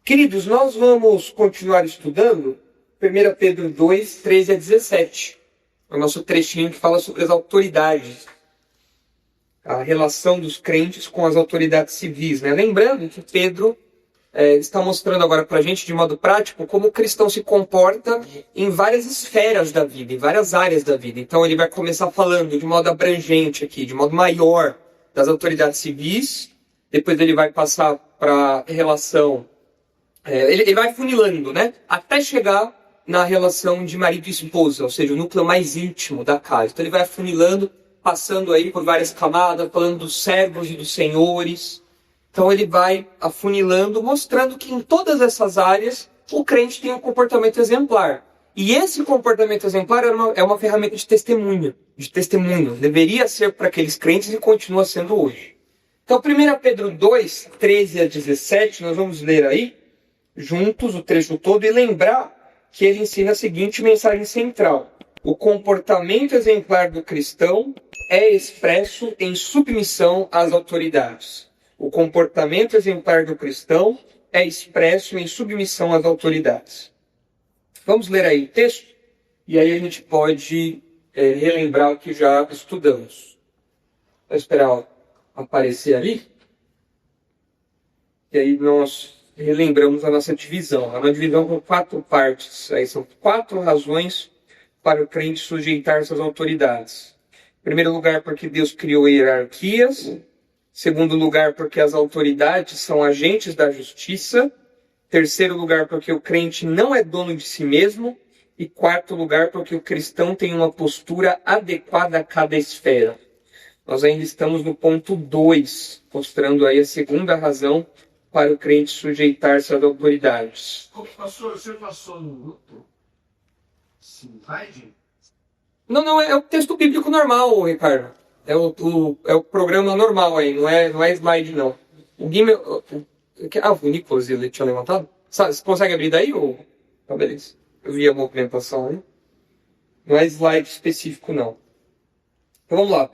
Queridos, nós vamos continuar estudando 1 Pedro 2, 13 a 17. É o nosso trechinho que fala sobre as autoridades. A relação dos crentes com as autoridades civis, né? Lembrando que Pedro está mostrando agora para a gente, de modo prático, como o cristão se comporta em várias esferas da vida, em várias áreas da vida. Então ele vai começar falando de modo abrangente aqui, de modo maior, das autoridades civis. Depois ele vai passar para a relação... ele vai funilando, né? Até chegar na relação de marido e esposa, ou seja, o núcleo mais íntimo da casa. Então ele vai funilando, passando aí por várias camadas, falando dos servos e dos senhores. Então ele vai afunilando, mostrando que em todas essas áreas o crente tem um comportamento exemplar. E esse comportamento exemplar é uma ferramenta de testemunho. Deveria ser para aqueles crentes e continua sendo hoje. Então 1 Pedro 2, 13 a 17, nós vamos ler aí, juntos, o trecho todo, e lembrar que ele ensina a seguinte mensagem central. O comportamento exemplar do cristão é expresso em submissão às autoridades. O comportamento exemplar do cristão é expresso em submissão às autoridades. Vamos ler aí o texto, e aí a gente pode relembrar o que já estudamos. Vou esperar aparecer ali, e aí nós relembramos a nossa divisão. É uma divisão com 4 partes. Aí são 4 razões para o crente sujeitar-se às autoridades. Em primeiro lugar, porque Deus criou hierarquias. Em segundo lugar, porque as autoridades são agentes da justiça. Em terceiro lugar, porque o crente não é dono de si mesmo. E quarto lugar, porque o cristão tem uma postura adequada a cada esfera. Nós ainda estamos no ponto 2, mostrando aí a segunda razão para o crente sujeitar-se às autoridades. Pastor, você passou no grupo? Slide? Não, é o texto bíblico normal, Ricardo. É o programa normal aí, não é slide, não. O Nicolas, ele tinha levantado? Você consegue abrir daí? Tá, beleza. Eu vi a movimentação aí. Não é slide específico, não. Então vamos lá. 1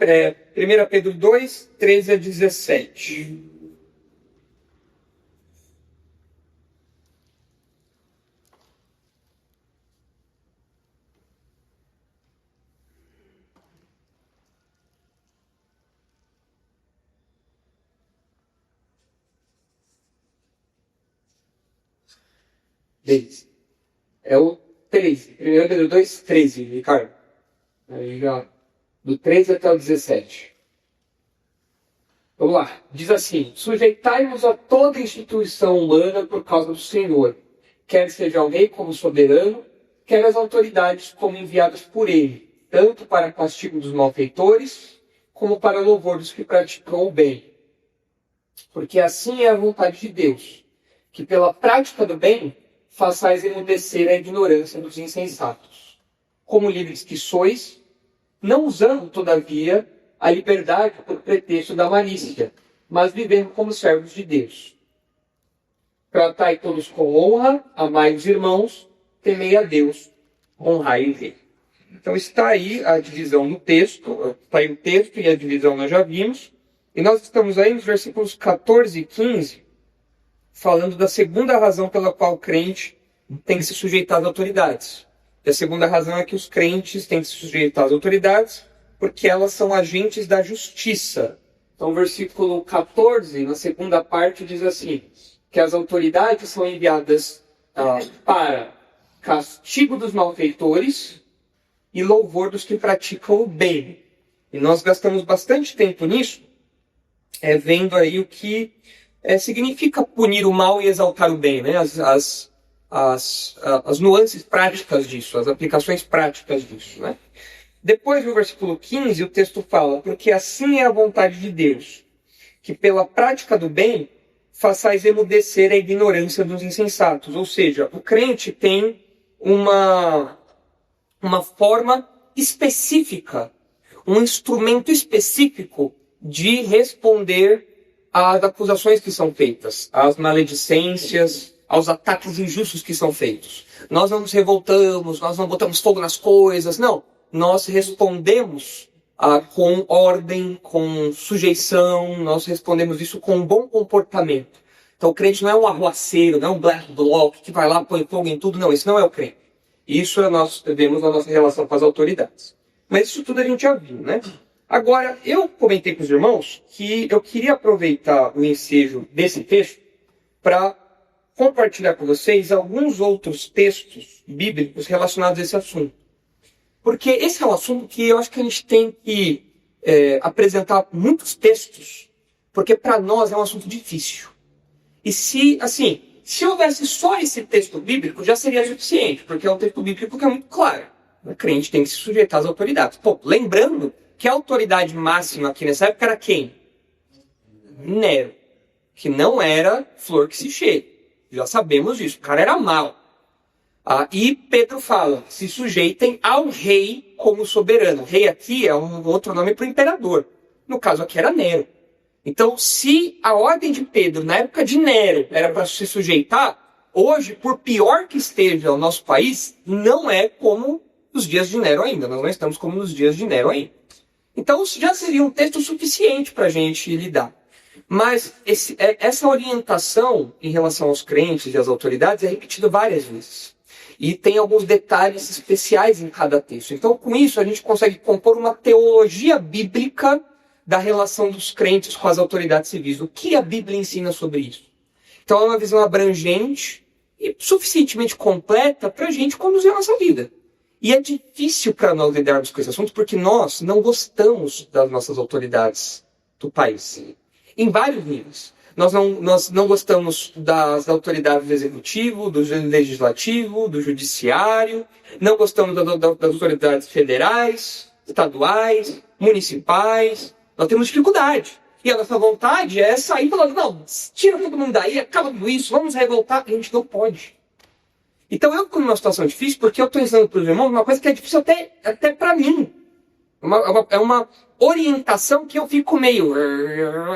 Pedro 2, 13 a 17. Beleza. É o 13. 1 Pedro 2, 13, Ricardo. Aí já, do 13 até o 17. Vamos lá. Diz assim: sujeitai-vos a toda instituição humana por causa do Senhor, quer seja o rei como soberano, quer as autoridades como enviadas por ele, tanto para castigo dos malfeitores, como para louvor dos que praticam o bem. Porque assim é a vontade de Deus, que pela prática do bem façais emudecer a ignorância dos insensatos. Como livres que sois, não usando, todavia, a liberdade por pretexto da malícia, mas vivendo como servos de Deus. Tratai todos com honra, amai os irmãos, temei a Deus, honrai o rei. Então está aí a divisão do texto, está aí o texto e a divisão nós já vimos, e nós estamos aí nos versículos 14 e 15, falando da segunda razão pela qual o crente tem que se sujeitar às autoridades. E a segunda razão é que os crentes têm que se sujeitar às autoridades porque elas são agentes da justiça. Então, o versículo 14, na segunda parte, diz assim, que as autoridades são enviadas para castigo dos malfeitores e louvor dos que praticam o bem. E nós gastamos bastante tempo nisso, vendo aí o que significa punir o mal e exaltar o bem, né? As nuances práticas disso, as aplicações práticas disso, né? Depois, no versículo 15, o texto fala: porque assim é a vontade de Deus, que pela prática do bem façais emudecer a ignorância dos insensatos. Ou seja, o crente tem uma forma específica, um instrumento específico de responder às acusações que são feitas, às maledicências, aos ataques injustos que são feitos. Nós não nos revoltamos, nós não botamos fogo nas coisas, não. Nós respondemos com ordem, com sujeição, nós respondemos isso com um bom comportamento. Então o crente não é um arruaceiro, não é um black bloc que vai lá, põe fogo em tudo. Não, isso não é o crente. Isso nós vemos na nossa relação com as autoridades. Mas isso tudo a gente já viu, né? Agora, eu comentei com os irmãos que eu queria aproveitar o ensejo desse texto para compartilhar com vocês alguns outros textos bíblicos relacionados a esse assunto. Porque esse é um assunto que eu acho que a gente tem que apresentar muitos textos, porque para nós é um assunto difícil. E se houvesse só esse texto bíblico, já seria suficiente, porque é um texto bíblico que é muito claro. O crente tem que se sujeitar às autoridades. Pô, lembrando que a autoridade máxima aqui nessa época era quem? Nero. Que não era flor que se cheira. Já sabemos disso. O cara era mau. E Pedro fala, se sujeitem ao rei como soberano. Rei aqui é um outro nome para o imperador. No caso aqui era Nero. Então, se a ordem de Pedro, na época de Nero, era para se sujeitar, hoje, por pior que esteja o nosso país, não é como nos dias de Nero ainda. Nós não estamos como nos dias de Nero ainda. Então, já seria um texto suficiente para a gente lidar. Mas essa orientação em relação aos crentes e às autoridades é repetida várias vezes. E tem alguns detalhes especiais em cada texto. Então, com isso, a gente consegue compor uma teologia bíblica da relação dos crentes com as autoridades civis. O que a Bíblia ensina sobre isso? Então, é uma visão abrangente e suficientemente completa para a gente conduzir a nossa vida. E é difícil para nós lidarmos com esse assunto porque nós não gostamos das nossas autoridades do país. Em vários níveis. Nós não gostamos das autoridades do executivo, do legislativo, do judiciário, não gostamos das autoridades federais, estaduais, municipais. Nós temos dificuldade. E a nossa vontade é sair falando, não, tira todo mundo daí, acaba com isso, vamos revoltar. A gente não pode. Então eu estou numa situação difícil porque eu estou ensinando para os irmãos uma coisa que é difícil até para mim. É uma orientação que eu fico meio...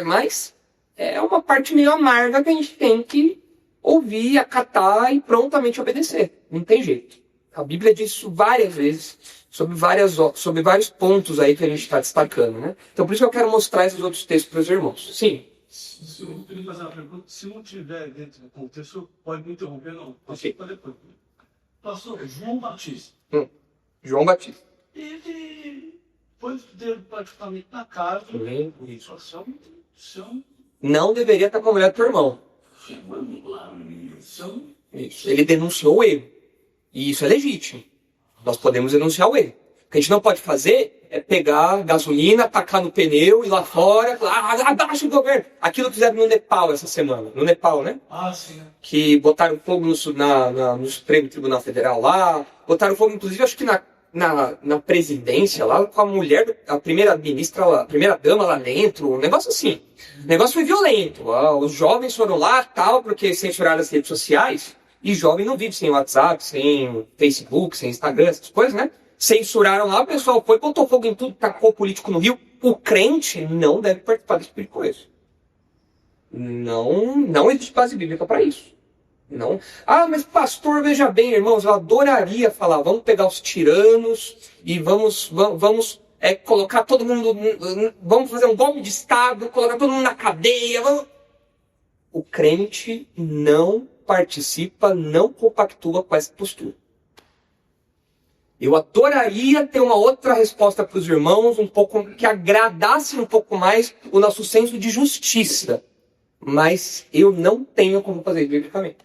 Mas é uma parte meio amarga que a gente tem que ouvir, acatar e prontamente obedecer. Não tem jeito. A Bíblia diz isso várias vezes, sobre vários pontos aí que a gente está destacando, né? Então por isso que eu quero mostrar esses outros textos para os irmãos. Sim. Eu queria fazer uma pergunta. Se não tiver dentro do contexto, pode me interromper, não. Ok. Pastor João Batista. João Batista. Ele foi praticamente na casa. Não deveria estar com a mulher do teu irmão. Isso. Ele denunciou o erro. E isso é legítimo. Nós podemos denunciar o erro. O que a gente não pode fazer é pegar gasolina, tacar no pneu, ir lá fora, abaixa o governo. Aquilo que fizeram no Nepal essa semana. No Nepal, né? Sim. Que botaram fogo no Supremo Tribunal Federal lá. Botaram fogo, inclusive, acho que na presidência lá, com a mulher, a primeira-ministra, a primeira-dama lá dentro. Um negócio assim. O negócio foi violento. Os jovens foram lá, tal, porque censuraram as redes sociais. E jovem não vive sem WhatsApp, sem Facebook, sem Instagram, essas coisas, né? Censuraram lá, o pessoal foi, botou fogo em tudo, tacou político no Rio. O crente não deve participar desse tipo de coisa. Não existe base bíblica para isso. Não. Mas pastor, veja bem, irmãos, eu adoraria falar, vamos pegar os tiranos e vamos colocar todo mundo, vamos fazer um golpe de Estado, colocar todo mundo na cadeia. O crente não participa, não compactua com essa postura. Eu adoraria ter uma outra resposta para os irmãos, que agradasse um pouco mais o nosso senso de justiça. Mas eu não tenho como fazer isso biblicamente.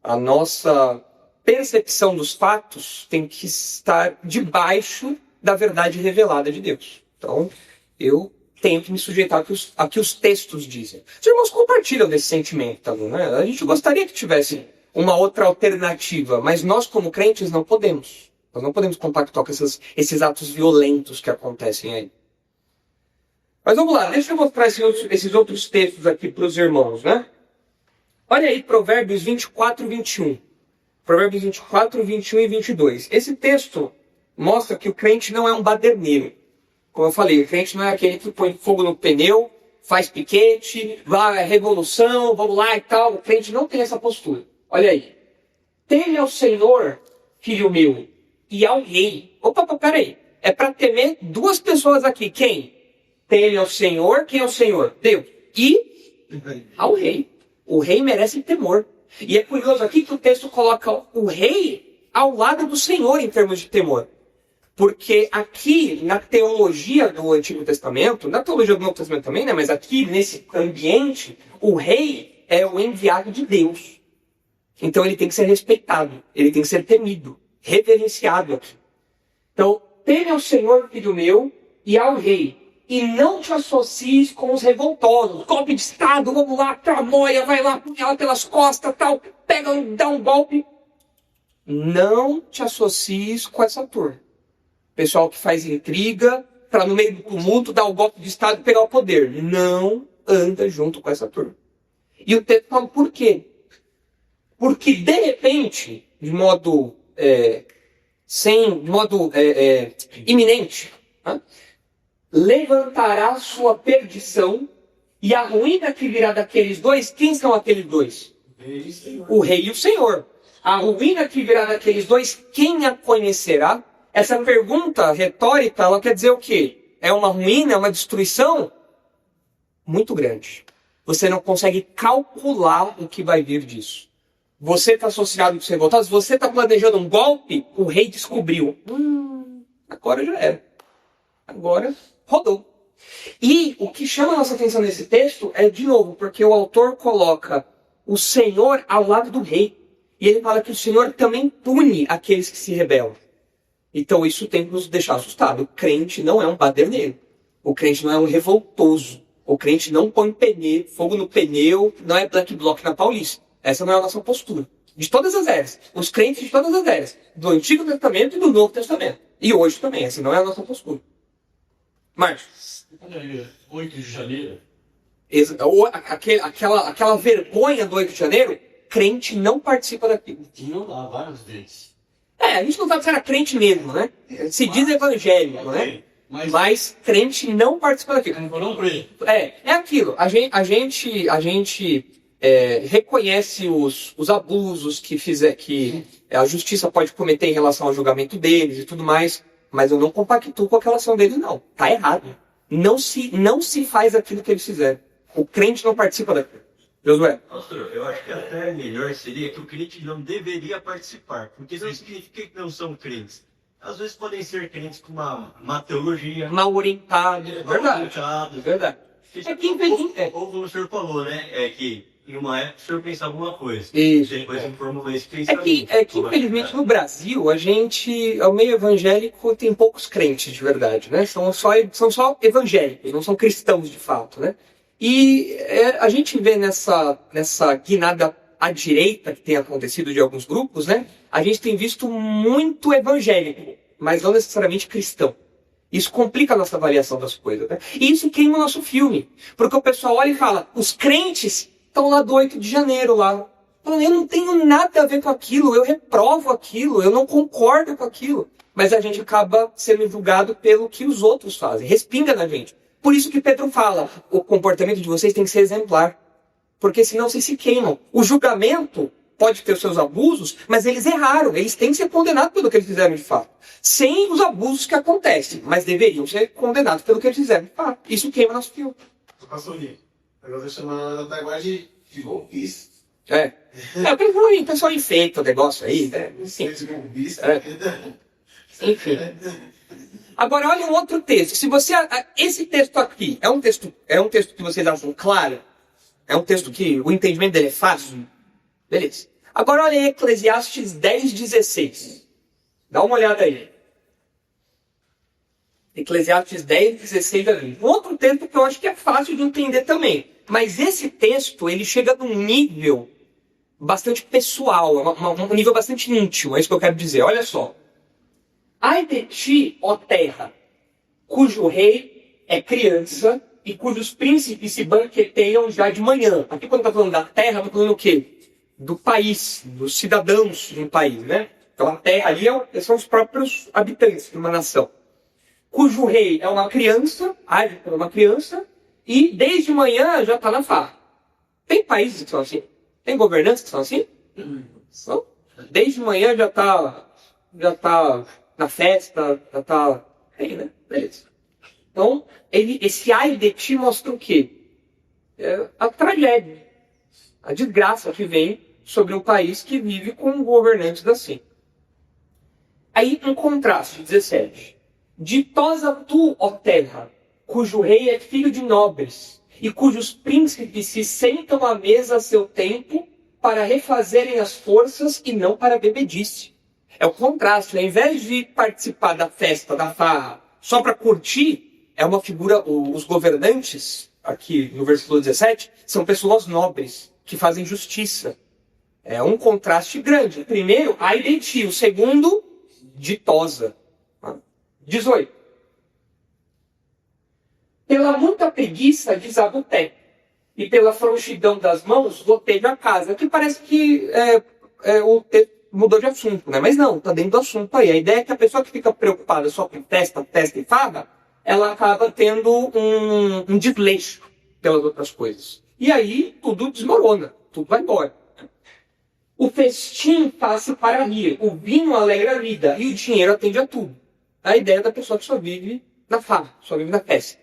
A nossa percepção dos fatos tem que estar debaixo da verdade revelada de Deus. Então, eu tenho que me sujeitar a que os textos dizem. Os irmãos compartilham desse sentimento, tá bom, né? A gente gostaria que tivesse uma outra alternativa, mas nós, como crentes, não podemos. Nós não podemos compactuar com esses atos violentos que acontecem aí. Mas vamos lá, deixa eu mostrar esses outros textos aqui para os irmãos, né? Olha aí, Provérbios 24 e 21. Provérbios 24, 21 e 22. Esse texto mostra que o crente não é um baderneiro. Como eu falei, o crente não é aquele que põe fogo no pneu, faz piquete, vai, revolução, vamos lá e tal. O crente não tem essa postura. Olha aí. Teme ao Senhor, filho meu, e ao rei. Opa, peraí. É para temer duas pessoas aqui. Quem? Teme ao Senhor. Quem é o Senhor? Deus. E ao rei. O rei merece temor. E é curioso aqui que o texto coloca o rei ao lado do Senhor em termos de temor. Porque aqui, na teologia do Antigo Testamento, na teologia do Novo Testamento também, né? Mas aqui, nesse ambiente, o rei é o enviado de Deus. Então ele tem que ser respeitado, ele tem que ser temido, reverenciado aqui. Então, teme ao Senhor, filho meu, e ao rei. E não te associes com os revoltosos. Golpe de Estado, vamos lá, tramóia, vai lá, punhala pelas costas, tal, pega, dá um golpe. Não te associes com essa turma. Pessoal que faz intriga, para no meio do tumulto dar o golpe de Estado e pegar o poder. Não anda junto com essa turma. E o texto fala por quê? Porque, de repente, de modo iminente, né? Levantará sua perdição e a ruína que virá daqueles dois. Quem são aqueles dois? O rei e o Senhor. A ruína que virá daqueles dois, quem a conhecerá? Essa pergunta retórica, ela quer dizer o quê? É uma ruína, é uma destruição muito grande. Você não consegue calcular o que vai vir disso. Você está associado com os revoltados, você está planejando um golpe, o rei descobriu. Agora já era. Agora rodou. E o que chama a nossa atenção nesse texto é, de novo, porque o autor coloca o Senhor ao lado do rei. E ele fala que o Senhor também pune aqueles que se rebelam. Então isso tem que nos deixar assustados. O crente não é um baderneiro. O crente não é um revoltoso. O crente não põe fogo no pneu, não é black bloc na Paulista. Essa não é a nossa postura. De todas as eras. Os crentes de todas as eras. Do Antigo Testamento e do Novo Testamento. E hoje também. Essa não é a nossa postura. Marcos. Olha aí, 8 de janeiro. Aquela vergonha do 8 de janeiro, crente não participa daquilo. Tinham lá várias vezes. A gente não sabe se era crente mesmo, né? Se diz evangélico, né? Mas crente não participa daquilo. É aquilo. A gente reconhece os abusos que a justiça pode cometer em relação ao julgamento deles e tudo mais, mas eu não compactuo com aquela ação deles, não. Tá errado. Não se faz aquilo que eles fizeram. O crente não participa daquilo. Josué? Pastor, eu acho que até melhor seria que o crente não deveria participar, porque isso não significa que não são crentes. Às vezes podem ser crentes com uma teologia mal orientado. Verdade. É que ou como o senhor falou, né? É que em uma época o senhor pensava uma coisa. Isso. Depois informou esse É que infelizmente no Brasil o meio evangélico tem poucos crentes de verdade, né? São só evangélicos, não são cristãos de fato, né? E a gente vê nessa guinada à direita que tem acontecido de alguns grupos, né? A gente tem visto muito evangélico, mas não necessariamente cristão. Isso complica a nossa avaliação das coisas, né? E isso queima o nosso filme. Porque o pessoal olha e fala, os crentes estão lá do 8 de janeiro lá. Eu não tenho nada a ver com aquilo, eu reprovo aquilo, eu não concordo com aquilo. Mas a gente acaba sendo julgado pelo que os outros fazem, respinga na gente. Por isso que Pedro fala, o comportamento de vocês tem que ser exemplar. Porque senão vocês se queimam. O julgamento pode ter os seus abusos, mas eles erraram. Eles têm que ser condenados pelo que eles fizeram de fato. Sem os abusos que acontecem, mas deveriam ser condenados pelo que eles fizeram de fato. Isso queima nosso filme. Pastor Lee, agora você chama da guarda de golpista. O pessoal enfeita o negócio aí, né? Enfim. Agora, olha um outro texto. Esse texto aqui é um texto que vocês acham claro? É um texto que o entendimento dele é fácil? Beleza. Agora, olha aí Eclesiastes 10:16. Dá uma olhada aí. Eclesiastes 10:16 ali. Um outro texto que eu acho que é fácil de entender também. Mas esse texto, ele chega num nível bastante pessoal, um nível bastante íntimo. É isso que eu quero dizer. Olha só. Ai de ti, ó terra, cujo rei é criança e cujos príncipes se banqueteiam já de manhã. Aqui quando está falando da terra, está falando o quê? Do país, dos cidadãos de um país, né? Então a terra ali são os próprios habitantes de uma nação. Cujo rei é uma criança, age como uma criança, e desde manhã já está na farra. Tem países que são assim? Tem governantes que são assim? Não. Desde manhã já está na festa, já está... Tem, né? Beleza. Então, esse ai de ti mostra o quê? A tragédia. A desgraça que vem sobre um país que vive com governantes assim. Aí, um contraste, 17. Ditosa tu, ó terra, cujo rei é filho de nobres, e cujos príncipes se sentam à mesa a seu tempo para refazerem as forças e não para bebedice. É o contraste, né? Ao invés de participar da festa, da farra, só para curtir, é uma figura, os governantes, aqui no versículo 17, são pessoas nobres, que fazem justiça. É um contraste grande. O primeiro, ai de ti. O segundo, ditosa. 18. Pela muita preguiça desaba o teto, e pela frouxidão das mãos goteja a casa. Que parece que o texto mudou de assunto, né? Mas não, está dentro do assunto aí. A ideia é que a pessoa que fica preocupada só com testa e farra, ela acaba tendo um desleixo pelas outras coisas. E aí tudo desmorona, tudo vai embora. O festim faz-se para rir, o vinho alegra a vida e o dinheiro atende a tudo. A ideia da pessoa que só vive na farra, só vive na festa.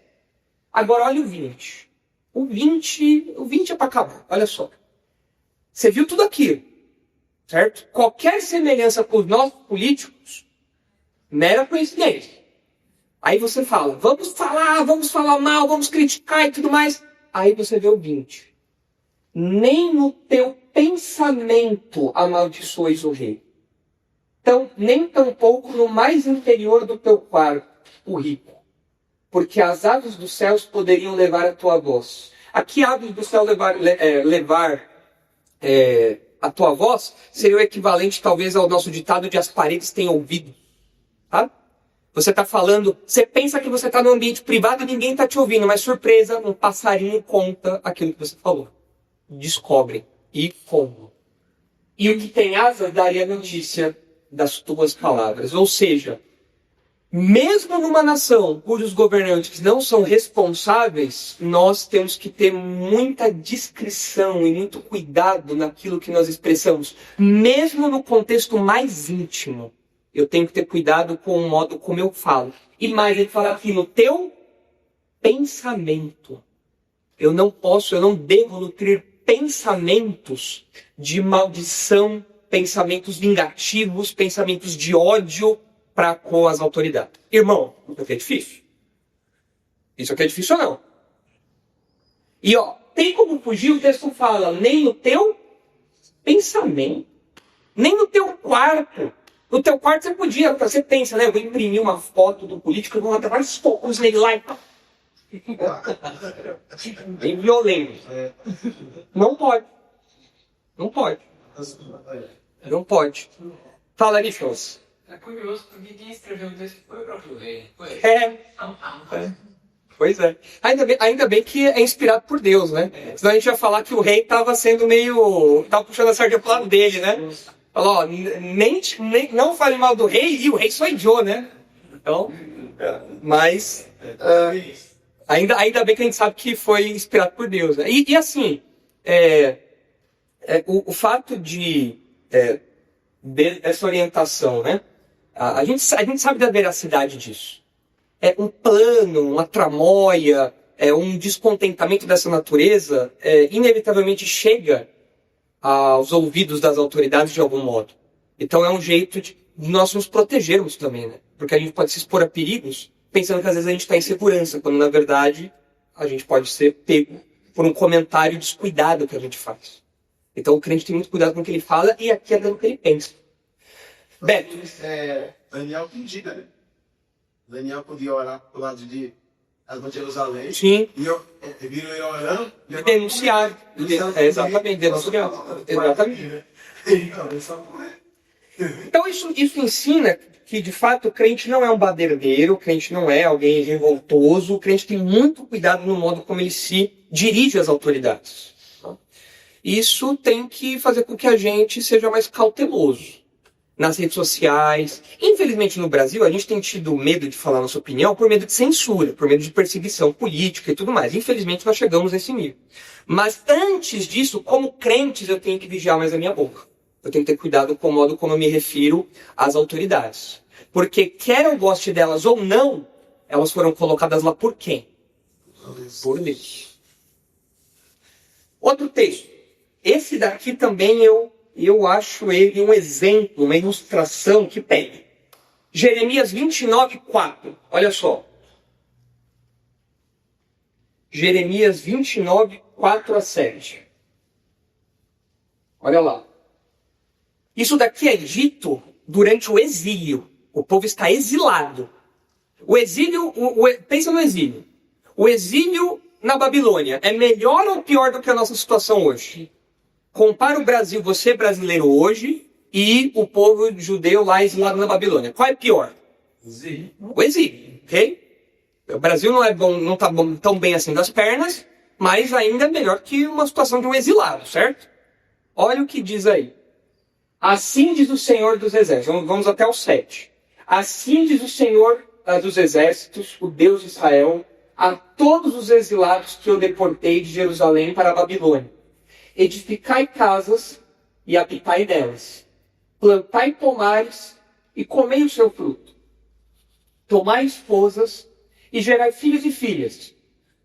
Agora olha o 20. O 20 é para acabar, olha só. Você viu tudo aquilo, certo? Qualquer semelhança com os nossos políticos, mera coincidência. Aí você fala, vamos falar mal, vamos criticar e tudo mais. Aí você vê o 20. Nem no teu pensamento amaldiçoes o rei. Então, nem tampouco no mais interior do teu quarto, o rico. Porque as aves dos céus poderiam levar a tua voz. Aqui, aves do céu levar a tua voz seria o equivalente, talvez, ao nosso ditado de as paredes têm ouvido. Tá? Você está falando, você pensa que você está no ambiente privado e ninguém está te ouvindo, mas surpresa, um passarinho conta aquilo que você falou. Descobrem e como. E o que tem asas daria notícia das tuas palavras. Ou seja, mesmo numa nação cujos governantes não são responsáveis, nós temos que ter muita discrição e muito cuidado naquilo que nós expressamos. Mesmo no contexto mais íntimo, eu tenho que ter cuidado com o modo como eu falo. E mais, ele fala aqui, no teu pensamento. Eu não devo nutrir pensamentos de maldição, pensamentos vingativos, pensamentos de ódio para com as autoridades. Irmão, isso aqui é difícil. Isso aqui é difícil ou não? E tem como fugir? O texto fala, nem no teu pensamento, nem no teu quarto. No teu quarto você podia, você pensa, né? Eu vou imprimir uma foto do político, eu vou até vários focos nele lá e tal. Bem violento. Não pode. Não pode. Não pode. Fala, Nicholas. É curioso porque quem escreveu o texto foi o próprio rei. Pois é. Ainda bem que é inspirado por Deus, né? Senão a gente ia falar que o rei estava sendo tava puxando a sardinha pro lado dele, né? Falou, não fale mal do rei, e o rei só idiota, né? Então, mas ainda bem que a gente sabe que foi inspirado por Deus, né? E assim, o fato dessa orientação, né? A gente sabe da veracidade disso. É um plano, uma tramóia, um descontentamento dessa natureza, inevitavelmente chega aos ouvidos das autoridades de algum modo. Então é um jeito de nós nos protegermos também, né? Porque a gente pode se expor a perigos pensando que às vezes a gente está em segurança, quando na verdade a gente pode ser pego por um comentário descuidado que a gente faz. Então o crente tem muito cuidado com o que ele fala e aqui é dando o que ele pensa. Beto. Daniel que indica, né? Daniel podia orar pro lado de Jerusalém. Sim. E viram ele orando. E denunciar. Exatamente, denunciar. Exatamente. Então isso ensina que de fato o crente não é um baderneiro, o crente não é alguém revoltoso, o crente tem muito cuidado no modo como ele se dirige às autoridades. Isso tem que fazer com que a gente seja mais cauteloso nas redes sociais. Infelizmente no Brasil a gente tem tido medo de falar nossa opinião por medo de censura, por medo de perseguição política e tudo mais. Infelizmente nós chegamos nesse nível. Mas antes disso, como crentes, eu tenho que vigiar mais a minha boca. Eu tenho que ter cuidado com o modo como eu me refiro às autoridades. Porque quer eu goste delas ou não, elas foram colocadas lá por quem? Por Deus. Outro texto. Esse daqui também eu acho ele um exemplo, uma ilustração que pega. Jeremias 29:4. Olha só. Jeremias 29:4-7. Olha lá. Isso daqui é dito durante o exílio. O povo está exilado. O exílio, pensa no exílio. O exílio na Babilônia é melhor ou pior do que a nossa situação hoje? Compara o Brasil, você brasileiro hoje, e o povo judeu lá exilado na Babilônia. Qual é pior? O exílio, ok? O Brasil não está tão bem assim das pernas, mas ainda é melhor que uma situação de um exilado, certo? Olha o que diz aí. Assim diz o Senhor dos Exércitos. Vamos até o 7. Assim diz o Senhor dos Exércitos, o Deus de Israel, a todos os exilados que eu deportei de Jerusalém para a Babilônia. Edificai casas e habitai nelas. Plantai pomares e comei o seu fruto. Tomai esposas e gerai filhos e filhas.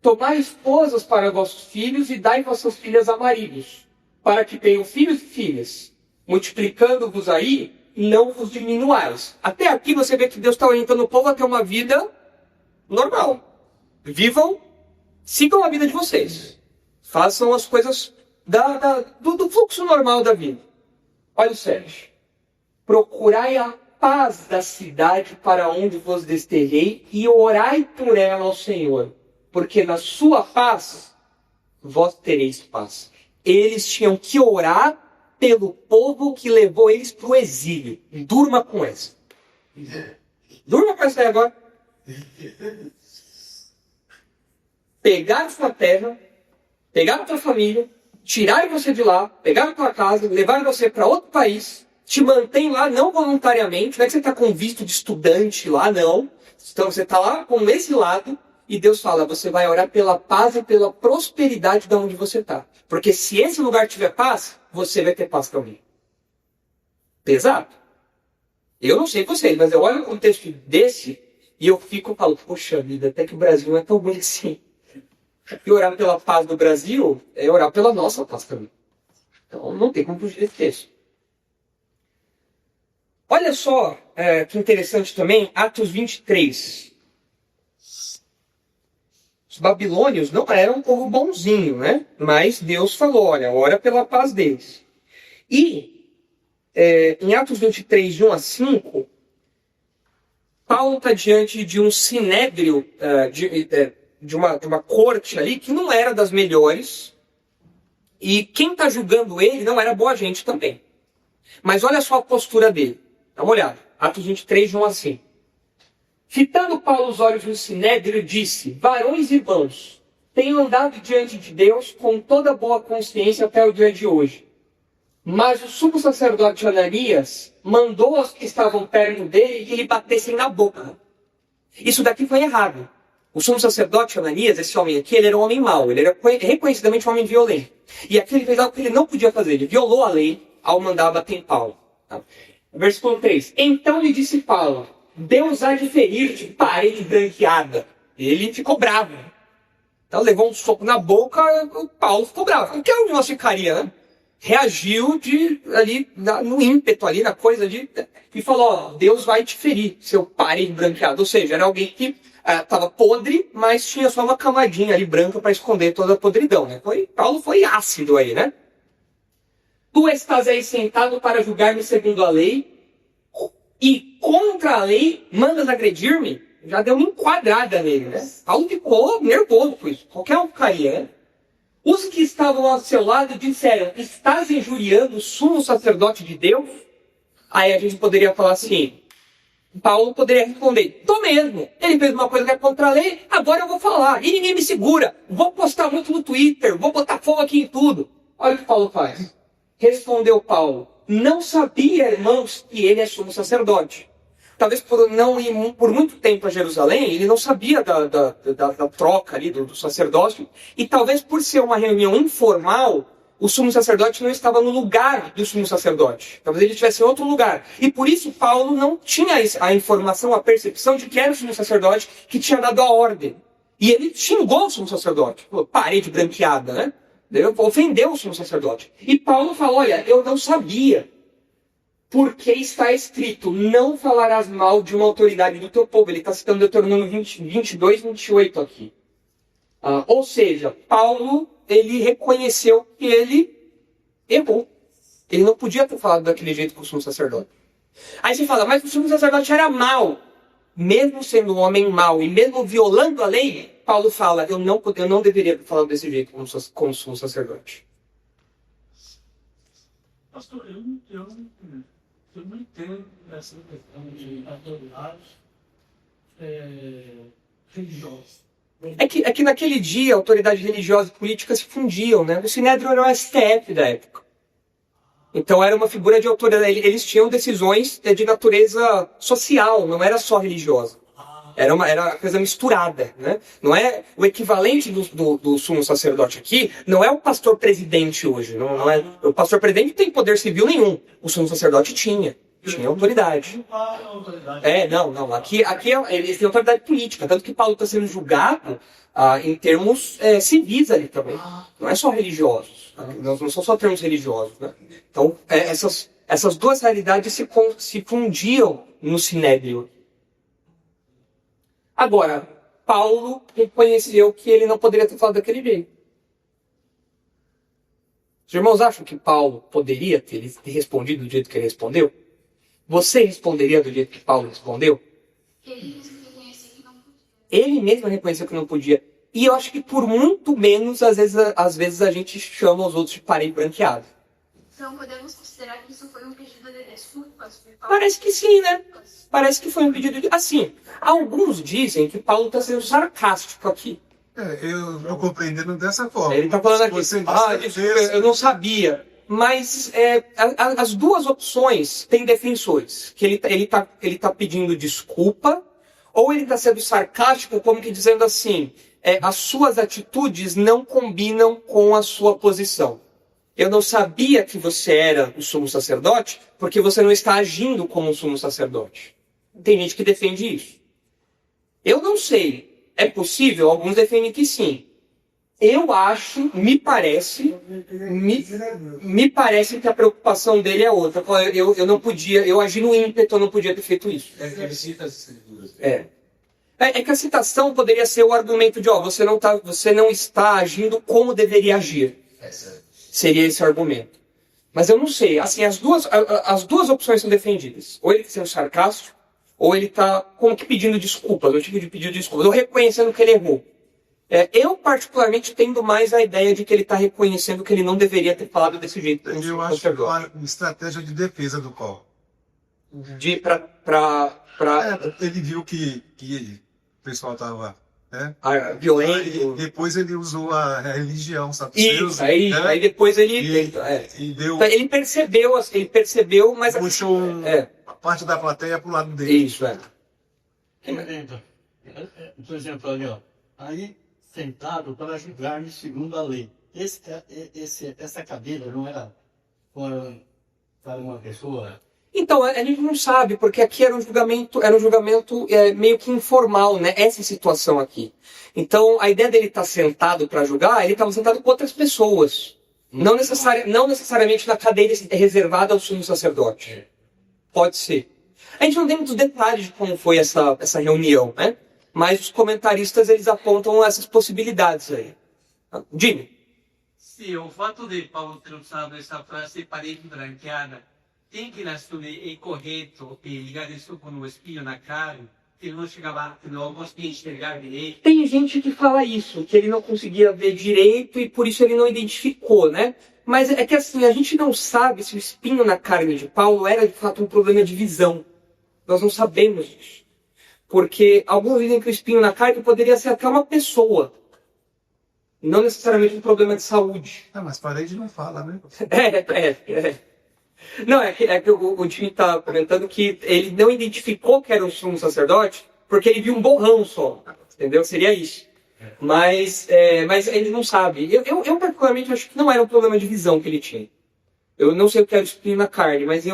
Tomai esposas para vossos filhos e dai vossas filhas a maridos, para que tenham filhos e filhas. Multiplicando-vos aí, não vos diminuais. Até aqui você vê que Deus está orientando o povo a ter uma vida normal. Vivam, sigam a vida de vocês. Façam as coisas do fluxo normal da vida. Olha o 7. Procurai a paz da cidade para onde vos desterrei e orai por ela ao Senhor, porque na sua paz vós tereis paz. Eles tinham que orar pelo povo que levou eles para o exílio. Durma com essa. Durma com essa aí agora. Pegar a sua terra, pegar a tua família, tirar você de lá, pegar a tua casa, levar você para outro país, te mantém lá não voluntariamente, não é que você está com visto de estudante lá, não. Então você está lá com esse lado e Deus fala, você vai orar pela paz e pela prosperidade de onde você está. Porque se esse lugar tiver paz, você vai ter paz também. Pesado. Eu não sei vocês, mas eu olho o contexto desse e eu falo, poxa vida, até que o Brasil não é tão bom assim. E orar pela paz do Brasil é orar pela nossa paz também. Então não tem como fugir desse texto. Olha só que interessante também, Atos 23. Os babilônios não eram um povo bonzinho, né? Mas Deus falou, olha, ora pela paz deles. E em Atos 23, de 1-5, Paulo está diante de um sinédrio, de uma corte ali que não era das melhores. E quem está julgando ele não era boa gente também. Mas olha só a postura dele. Dá uma olhada. Atos 23, de 1-5. Fitando Paulo os olhos no sinédrio, disse, varões e irmãos, tenho andado diante de Deus com toda boa consciência até o dia de hoje. Mas o sumo sacerdote Ananias mandou aos que estavam perto dele que lhe batessem na boca. Isso daqui foi errado. O sumo sacerdote Ananias, esse homem aqui, ele era um homem mau. Ele era reconhecidamente um homem violento. E aqui ele fez algo que ele não podia fazer. Ele violou a lei ao mandar bater em Paulo. Versículo 3. Então lhe disse Paulo, Deus há de ferir-te, parede branqueada. Ele ficou bravo. Então levou um soco na boca, o Paulo ficou bravo. O que o nosso ficaria, né? Reagiu ali no ímpeto, ali na coisa e falou, ó, Deus vai te ferir, seu parede branqueado. Ou seja, era alguém que estava podre, mas tinha só uma camadinha ali branca para esconder toda a podridão, né? Paulo foi ácido aí, né? Tu estás aí sentado para julgar-me segundo a lei, e contra a lei mandas agredir-me? Já deu uma enquadrada nele, né? Paulo ficou nervoso com isso. Qualquer um ficaria, né? Os que estavam ao seu lado disseram, estás injuriando o sumo sacerdote de Deus? Aí a gente poderia falar assim, Paulo poderia responder, tô mesmo, ele fez uma coisa que é contra a lei, agora eu vou falar, e ninguém me segura, vou postar muito no Twitter, vou botar fogo aqui em tudo. Olha o que Paulo faz. Respondeu Paulo, não sabia, irmãos, que ele é sumo sacerdote. Talvez por não ir por muito tempo a Jerusalém, ele não sabia da troca ali do sacerdócio. E talvez por ser uma reunião informal, o sumo sacerdote não estava no lugar do sumo sacerdote. Talvez ele estivesse em outro lugar. E por isso Paulo não tinha a informação, a percepção de que era o sumo sacerdote que tinha dado a ordem. E ele xingou o sumo sacerdote. Falou, parede branqueada, né? Entendeu? Ofendeu o sumo sacerdote. E Paulo fala, olha, eu não sabia. Porque está escrito, não falarás mal de uma autoridade do teu povo. Ele está citando Deuteronômio 22, 28 aqui. Ou seja, Paulo, ele reconheceu que ele errou. Ele não podia ter falado daquele jeito com o sumo sacerdote. Aí você fala, mas o sumo sacerdote era mau. Mesmo sendo um homem mau e mesmo violando a lei, Paulo fala, eu não deveria ter falado desse jeito com o sumo sacerdote. Pastor, eu não entendo essa questão de autoridade religiosa. É que naquele dia, a autoridade religiosa e política se fundiam, né? O Sinédrio era o STF da época. Então era uma figura de autoridade. Eles tinham decisões de natureza social, não era só religiosa. Era uma coisa misturada, né? Não é o equivalente do sumo sacerdote aqui, não é o pastor presidente hoje. Não é, o pastor presidente não tem poder civil nenhum. O sumo sacerdote tinha autoridade. Não. Aqui eles têm autoridade política, tanto que Paulo está sendo julgado em termos civis ali também. Não é só religiosos. Não são só termos religiosos, né? Então, essas duas realidades se fundiam no Sinédrio. Agora, Paulo reconheceu que ele não poderia ter falado daquele jeito. Os irmãos acham que Paulo poderia ter respondido do jeito que ele respondeu? Você responderia do jeito que Paulo respondeu? Ele mesmo reconheceu que não podia. E eu acho que por muito menos, às vezes a gente chama os outros de parede branqueado. Então podemos considerar que isso foi um pedido de desculpas? Parece que sim, né? Parece que foi um pedido de... Assim, alguns dizem que Paulo está sendo sarcástico aqui. Eu estou compreendendo dessa forma. Ele está falando aqui, Desculpa, eu não sabia. Mas as duas opções têm defensores. Que ele tá pedindo desculpa, ou ele está sendo sarcástico, como que dizendo assim, as suas atitudes não combinam com a sua posição. Eu não sabia que você era o sumo sacerdote, porque você não está agindo como um sumo sacerdote. Tem gente que defende isso. Eu não sei. É possível? Alguns defendem que sim. Eu acho, me parece que a preocupação dele é outra. Eu não podia, eu agi no ímpeto, eu não podia ter feito isso. Ele cita as escrituras. É que a citação poderia ser o argumento de, você não está agindo como deveria agir. Seria esse o argumento. Mas eu não sei. Assim, as duas opções são defendidas. Ou ele está sendo sarcástico, ou ele está como que pedindo desculpas, no tipo de pedir desculpas, ou reconhecendo que ele errou. Eu, particularmente, tendo mais a ideia de que ele está reconhecendo que ele não deveria ter falado desse jeito. Eu acho que é uma estratégia de defesa do Paulo. Ele viu que o pessoal estava violento. Depois ele usou a religião, sabe? Isso, aí depois ele... Ele percebeu, mas... Puxou a parte da plateia para o lado dele. Isso, Por exemplo, ali, aí sentado para julgar segundo a lei. Essa cadeira não era para uma pessoa? Então, a gente não sabe, porque aqui era um julgamento meio que informal, né? Essa situação aqui. Então, a ideia dele estar sentado para julgar, ele estava sentado com outras pessoas. Não necessariamente na cadeira reservada ao sumo sacerdote. Pode ser. A gente não tem muitos detalhes de como foi essa reunião, né? Mas os comentaristas, eles apontam essas possibilidades aí. Jimmy? Sim, o fato de Paulo ter usado essa frase parede branqueada tem que assumir é correto e ligar isso com o espinho na cara, que ele não conseguia enxergar direito. Tem gente que fala isso, que ele não conseguia ver direito e por isso ele não identificou, né? Mas é que assim, a gente não sabe se o espinho na carne de Paulo era de fato um problema de visão. Nós não sabemos disso. Porque alguns dizem que o espinho na carne poderia ser até uma pessoa. Não necessariamente um problema de saúde. Mas parede não fala, né? Não, é que o Jimmy está comentando que ele não identificou que era um sumo sacerdote porque ele viu um borrão só. Entendeu? Seria isso. Mas ele não sabe. Eu particularmente acho que não era um problema de visão que ele tinha. Eu não sei o que era o espinho na carne, mas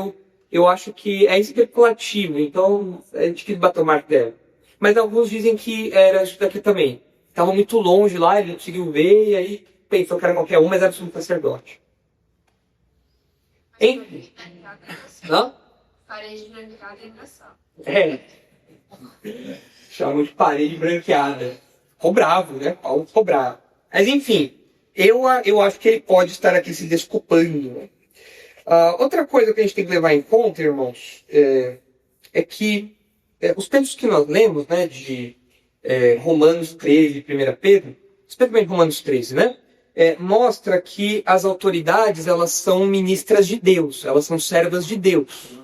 eu acho que é especulativo, então a gente quis bater o marco dela. Mas alguns dizem que era isso daqui também. Estava muito longe lá, ele não conseguiu ver, e aí pensou que era qualquer um, mas era sumo sacerdote. Enfim. Hã? Parede branqueada é engraçado. É. Chamam de parede branqueada. Ficou bravo, né? Paulo ficou bravo. Mas enfim, eu acho que ele pode estar aqui se desculpando. Né? Outra coisa que a gente tem que levar em conta, irmãos, é que os textos que nós lemos, né, de Romanos 13 e 1 Pedro, especialmente Romanos 13, né, mostra que as autoridades, elas são ministras de Deus, elas são servas de Deus.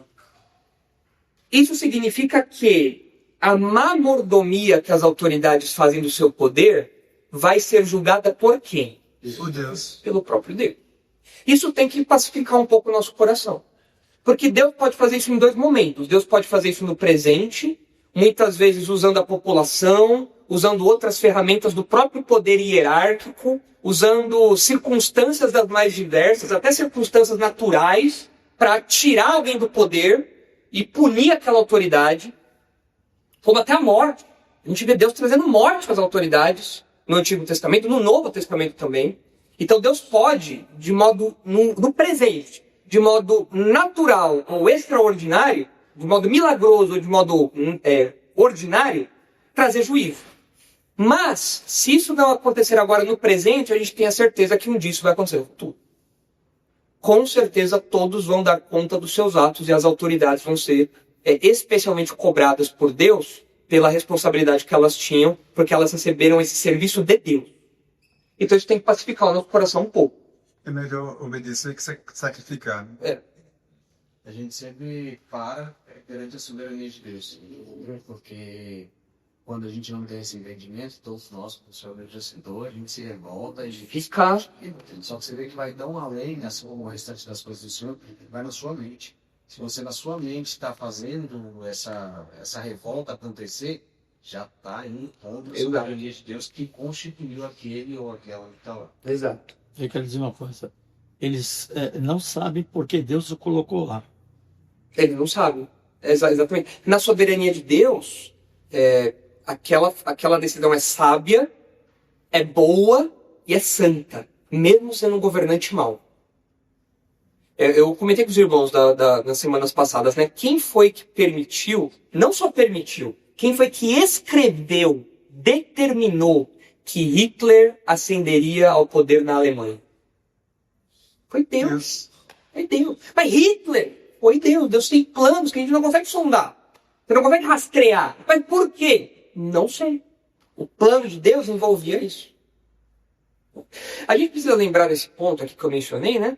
Isso significa que a má mordomia que as autoridades fazem do seu poder vai ser julgada por quem? Por Deus. Pelo próprio Deus. Isso tem que pacificar um pouco o nosso coração. Porque Deus pode fazer isso em dois momentos. Deus pode fazer isso no presente, muitas vezes usando a população, usando outras ferramentas do próprio poder hierárquico, usando circunstâncias das mais diversas, até circunstâncias naturais, para tirar alguém do poder e punir aquela autoridade, como até a morte. A gente vê Deus trazendo morte para as autoridades no Antigo Testamento, no Novo Testamento também. Então Deus pode, de modo no presente, de modo natural ou extraordinário, de modo milagroso ou de modo ordinário, trazer juízo. Mas, se isso não acontecer agora no presente, a gente tem a certeza que um dia isso vai acontecer no futuro. Com certeza todos vão dar conta dos seus atos e as autoridades vão ser especialmente cobradas por Deus pela responsabilidade que elas tinham, porque elas receberam esse serviço de Deus. Então isso tem que pacificar o nosso coração um pouco. É melhor obedecer que sacrificar. Né? A gente sempre para perante a soberania de Deus. Porque quando a gente não tem esse entendimento, todos nós, como o senhor já citou, a gente se revolta, a gente Ficar. Só que você vê que vai tão além, assim como o restante das coisas do senhor, vai na sua mente. Se você na sua mente está fazendo essa revolta acontecer, já está indo contra a soberania de Deus que constituiu aquele ou aquela que está lá. Exato. Eu quero dizer uma coisa. Eles não sabem por que Deus o colocou lá. Ele não sabe. Exatamente. Na soberania de Deus, aquela decisão é sábia, é boa e é santa, mesmo sendo um governante mau. Eu comentei com os irmãos nas semanas passadas, né? Quem foi que permitiu, não só permitiu, quem foi que escreveu, determinou que Hitler ascenderia ao poder na Alemanha? Foi Deus. Foi Deus. Mas Hitler foi Deus. Deus tem planos que a gente não consegue sondar. Você não consegue rastrear. Mas por quê? Não sei. O plano de Deus envolvia isso. A gente precisa lembrar desse ponto aqui que eu mencionei, né?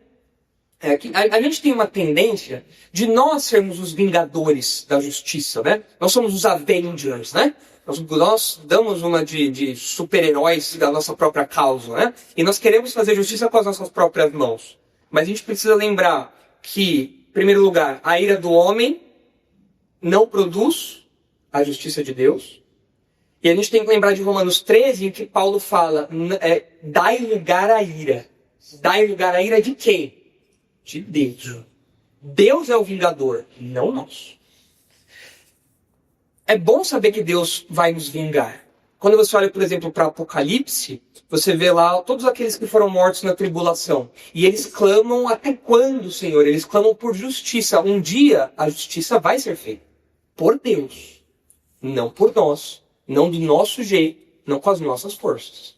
Que a gente tem uma tendência de nós sermos os vingadores da justiça, né? Nós somos os Avengers, né? Nós damos uma de super-heróis da nossa própria causa, né? E nós queremos fazer justiça com as nossas próprias mãos. Mas a gente precisa lembrar que, em primeiro lugar, a ira do homem não produz a justiça de Deus. E a gente tem que lembrar de Romanos 13, em que Paulo fala, dai lugar à ira. Dai lugar à ira de quem? De Deus. Deus é o vingador, não nós. É bom saber que Deus vai nos vingar. Quando você olha, por exemplo, para Apocalipse, você vê lá todos aqueles que foram mortos na tribulação. E eles clamam até quando, Senhor? Eles clamam por justiça. Um dia a justiça vai ser feita. Por Deus. Não por nós. Não do nosso jeito. Não com as nossas forças.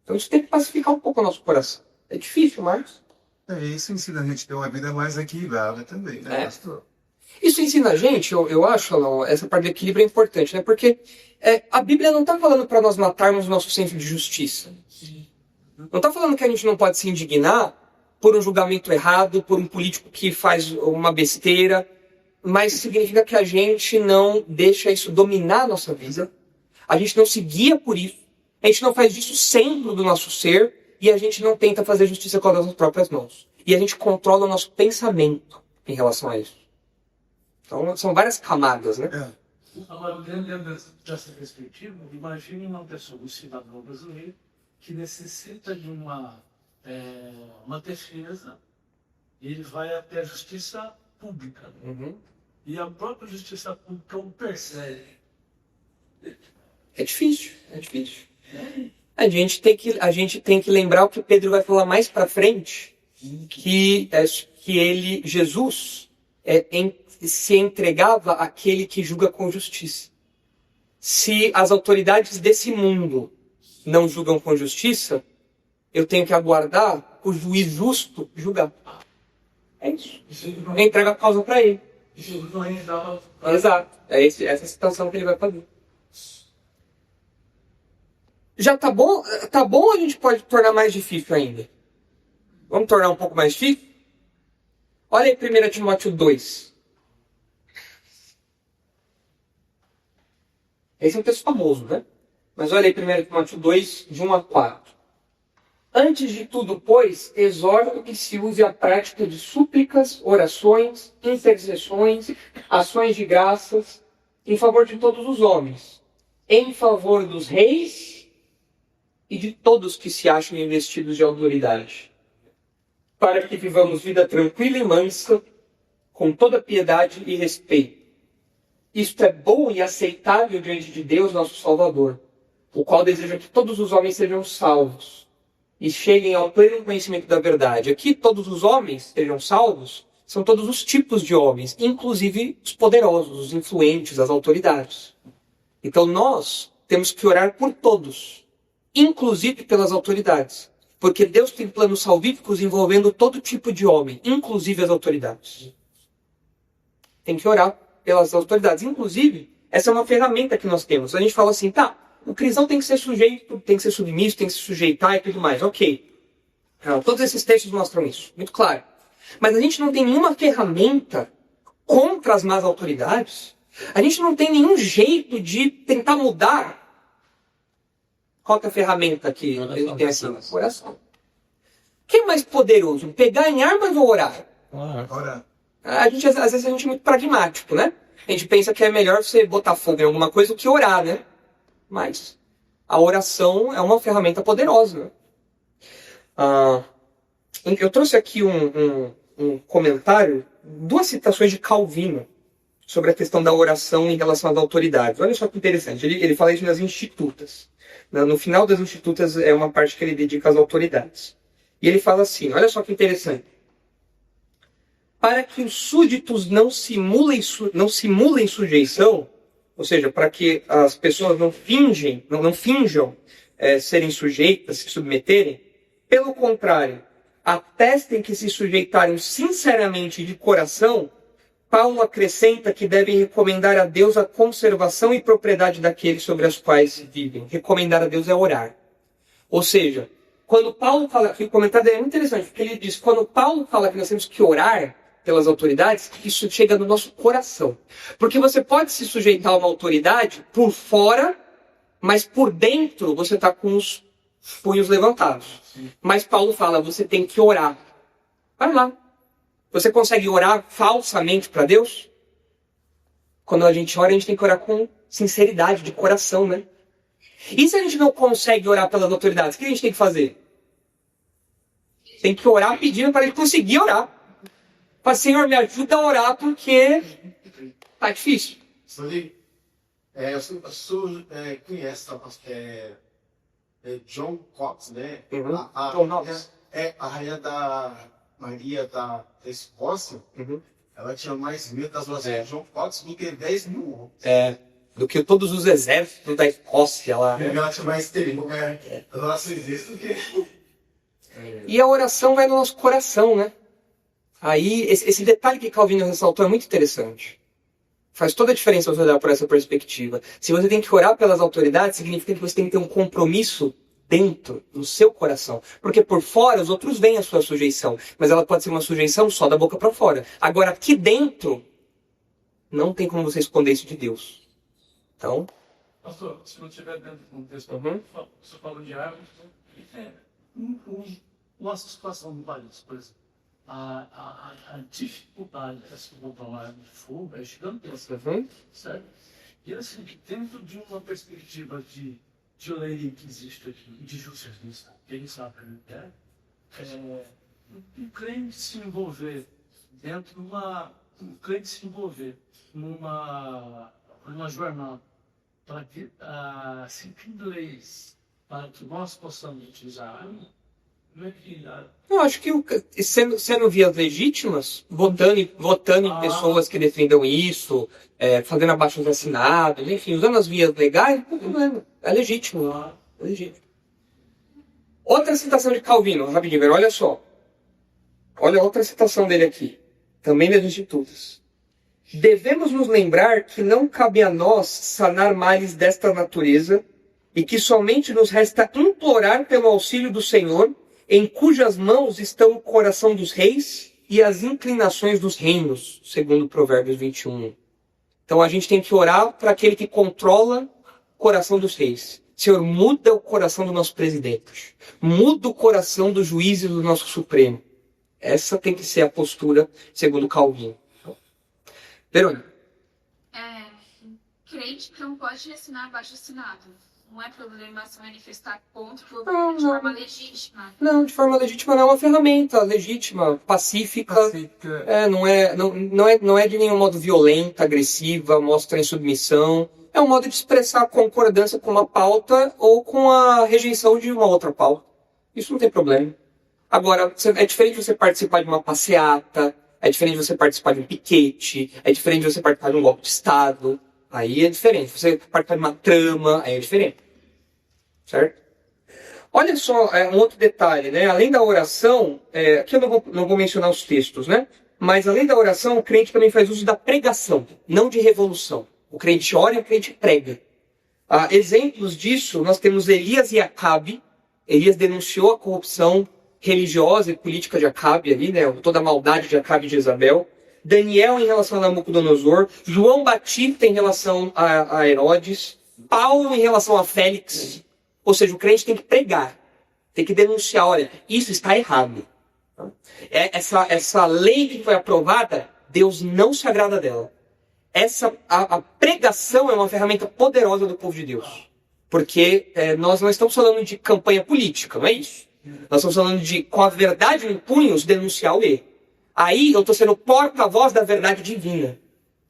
Então isso tem que pacificar um pouco o nosso coração. É difícil, Marcos. Isso ensina a gente a ter uma vida mais equilibrada também, né, pastor? Isso ensina a gente, eu acho, Alão, essa parte do equilíbrio é importante, né? Porque a Bíblia não está falando para nós matarmos o nosso senso de justiça. Não está falando que a gente não pode se indignar por um julgamento errado, por um político que faz uma besteira, mas significa que a gente não deixa isso dominar a nossa vida, a gente não se guia por isso, a gente não faz disso centro do nosso ser, e a gente não tenta fazer justiça com as nossas próprias mãos. E a gente controla o nosso pensamento em relação a isso. Então, são várias camadas, né? Agora, dentro dessa perspectiva, imagine uma pessoa, um cidadão brasileiro, que necessita de uma defesa, e ele vai até a justiça pública. Uhum. E a própria justiça pública o persegue. É difícil, é difícil. A gente tem que lembrar o que Pedro vai falar mais para frente, que Jesus se entregava àquele que julga com justiça. Se as autoridades desse mundo não julgam com justiça, eu tenho que aguardar o juiz justo julgar. É isso. Entrega a causa para ele. Jesus não ainda Exato. É essa situação que ele vai fazer. Já tá bom? Tá bom ou a gente pode tornar mais difícil ainda? Vamos tornar um pouco mais difícil? Olha aí 1 Timóteo 2. Esse é um texto famoso, né? Mas olha aí 1 Timóteo 2, de 1 a 4. Antes de tudo, pois, exorto que se use a prática de súplicas, orações, intercessões, ações de graças, em favor de todos os homens, em favor dos reis e de todos que se acham investidos de autoridade, para que vivamos vida tranquila e mansa, com toda piedade e respeito. Isto é bom e aceitável diante de Deus, nosso Salvador, o qual deseja que todos os homens sejam salvos e cheguem ao pleno conhecimento da verdade. Aqui, todos os homens sejam salvos, são todos os tipos de homens, inclusive os poderosos, os influentes, as autoridades. Então nós temos que orar por todos, inclusive pelas autoridades, porque Deus tem planos salvíficos envolvendo todo tipo de homem, inclusive as autoridades. Tem que orar pelas autoridades. Inclusive, essa é uma ferramenta que nós temos. A gente fala assim, tá, o cristão tem que ser sujeito, tem que ser submisso, tem que se sujeitar e tudo mais. Ok. Todos esses textos mostram isso, muito claro. Mas a gente não tem nenhuma ferramenta contra as más autoridades. A gente não tem nenhum jeito de tentar mudar. Qual que é a ferramenta que a gente tem aqui? Oração. O que é mais poderoso? Pegar em armas ou orar? Ora, Às vezes a gente é muito pragmático, né? A gente pensa que é melhor você botar fogo em alguma coisa do que orar, né? Mas a oração é uma ferramenta poderosa, né? Eu trouxe aqui um comentário, 2 citações de Calvino sobre a questão da oração em relação às autoridades. Olha só que interessante, ele fala isso nas Institutas. No final das Institutas é uma parte que ele dedica às autoridades. E ele fala assim, olha só que interessante. Para que os súditos não simulem sujeição, ou seja, para que as pessoas não finjam serem sujeitas, se submeterem, pelo contrário, atestem que se sujeitaram sinceramente de coração, Paulo acrescenta que devem recomendar a Deus a conservação e propriedade daqueles sobre as quais vivem. Recomendar a Deus é orar. Ou seja, quando Paulo fala, o comentário é muito interessante, porque ele diz, quando Paulo fala que nós temos que orar pelas autoridades, isso chega no nosso coração. Porque você pode se sujeitar a uma autoridade por fora, mas por dentro você está com os punhos levantados. Mas Paulo fala, você tem que orar. Vai lá. Você consegue orar falsamente para Deus? Quando a gente ora, a gente tem que orar com sinceridade, de coração, né? E se a gente não consegue orar pelas autoridades, o que a gente tem que fazer? Tem que orar pedindo para ele conseguir orar. Fala, Senhor, me ajuda a orar porque tá difícil. Stanley, conhece John Cox, né? Uhum. John Knox. A rainha da Maria da Escócia, ela tinha mais medo das orações de John Cox do que 10 mil. Do que todos os exércitos da Escócia lá. Ela tinha mais tempo, né? As orações desse do que... E a oração vai no nosso coração, né? Aí, esse detalhe que Calvino ressaltou é muito interessante. Faz toda a diferença você olhar por essa perspectiva. Se você tem que orar pelas autoridades, significa que você tem que ter um compromisso dentro, no seu coração. Porque por fora, os outros veem a sua sujeição. Mas ela pode ser uma sujeição só da boca para fora. Agora, aqui dentro, não tem como você esconder isso de Deus. Então... Pastor, se não estiver dentro do contexto, você fala de árvores, nossa situação no país, por exemplo. A dificuldade de se voltar uma arma de fogo é gigantesca, certo? E assim, dentro de uma perspectiva de lei que existe aqui, de justicialista, que ele sabe que um crente se envolver numa jornada para seguir leis para que nós possamos utilizar. Eu acho que sendo vias legítimas, votando em pessoas que defendam isso, fazendo abaixo assinados, enfim, usando as vias legais, não tem problema. É legítimo. É legítimo. Outra citação de Calvino, rapidinho, olha só. Olha outra citação dele aqui, também das Institutas. Devemos nos lembrar que não cabe a nós sanar males desta natureza e que somente nos resta implorar pelo auxílio do Senhor, em cujas mãos estão o coração dos reis e as inclinações dos reinos, segundo Provérbios 21. Então a gente tem que orar para aquele que controla o coração dos reis. Senhor, muda o coração do nosso presidente. Muda o coração dos juízes do nosso Supremo. Essa tem que ser a postura, segundo Calvino. Verônica. Crente não pode assinar abaixo assinado. Não é problema se manifestar contra o governo de forma legítima. Não, de forma legítima não é uma ferramenta legítima, pacífica. Não é de nenhum modo violenta, agressiva, mostra insubmissão. É um modo de expressar concordância com uma pauta ou com a rejeição de uma outra pauta. Isso não tem problema. Agora, é diferente você participar de uma passeata, é diferente você participar de um piquete, é diferente você participar de um golpe de Estado. Aí é diferente. Você participar de uma trama, aí é diferente. Certo? Olha só um outro detalhe, né? Além da oração, aqui eu não vou mencionar os textos, né? Mas além da oração, o crente também faz uso da pregação, não de revolução. O crente ora e o crente prega. Exemplos disso, nós temos Elias e Acabe. Elias denunciou a corrupção religiosa e política de Acabe ali, né? Toda a maldade de Acabe e de Jezabel. Daniel em relação a Nabucodonosor. João Batista em relação a Herodes. Paulo em relação a Félix. Ou seja, o crente tem que pregar. Tem que denunciar, olha, isso está errado. Essa lei que foi aprovada, Deus não se agrada dela. A pregação é uma ferramenta poderosa do povo de Deus. Porque nós não estamos falando de campanha política, não é isso? Nós estamos falando de, com a verdade em punhos, denunciar o erro. Aí eu estou sendo porta-voz da verdade divina.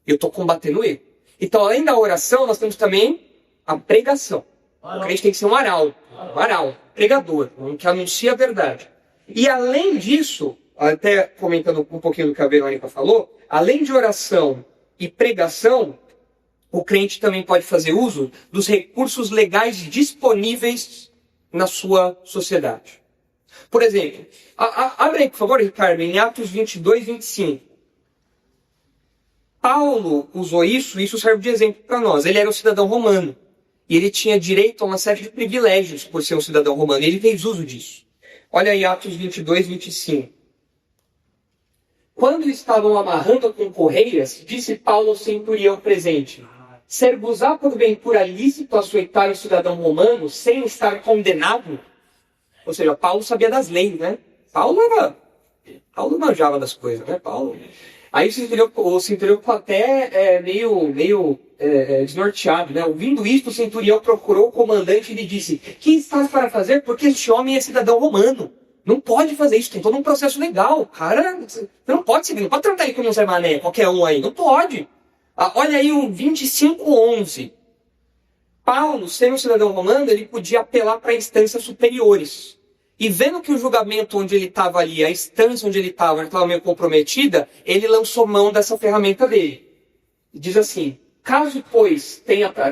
Eu estou combatendo o erro. Então, além da oração, nós temos também a pregação. O crente tem que ser um arauto, pregador, um que anuncia a verdade. E além disso, até comentando um pouquinho do que a Verônica falou, além de oração e pregação, o crente também pode fazer uso dos recursos legais disponíveis na sua sociedade. Por exemplo, abre aí, por favor, Ricardo, em Atos 22, 25. Paulo usou isso, e isso serve de exemplo para nós. Ele era um cidadão romano. E ele tinha direito a uma série de privilégios por ser um cidadão romano. E ele fez uso disso. Olha aí Atos 22, 25. Quando estavam amarrando com correias, disse Paulo ao centurião presente: ser-vos-á porventura lícito açoitar um cidadão romano sem estar condenado? Ou seja, Paulo sabia das leis, né? Paulo manjava das coisas, né? Aí o centurião ficou até meio desnorteado, né? Ouvindo isto, o centurião procurou o comandante e lhe disse: que estás para fazer? Porque este homem é cidadão romano. Não pode fazer isso, tem todo um processo legal. Cara, você não pode seguir, não pode tratar ele como um Zé Mané, qualquer um aí. Não pode. Olha aí o 25:11. Paulo, sendo um cidadão romano, ele podia apelar para instâncias superiores. E vendo que o julgamento onde ele estava ali, a instância onde ele estava meio comprometida, ele lançou mão dessa ferramenta dele. Diz assim: caso, pois,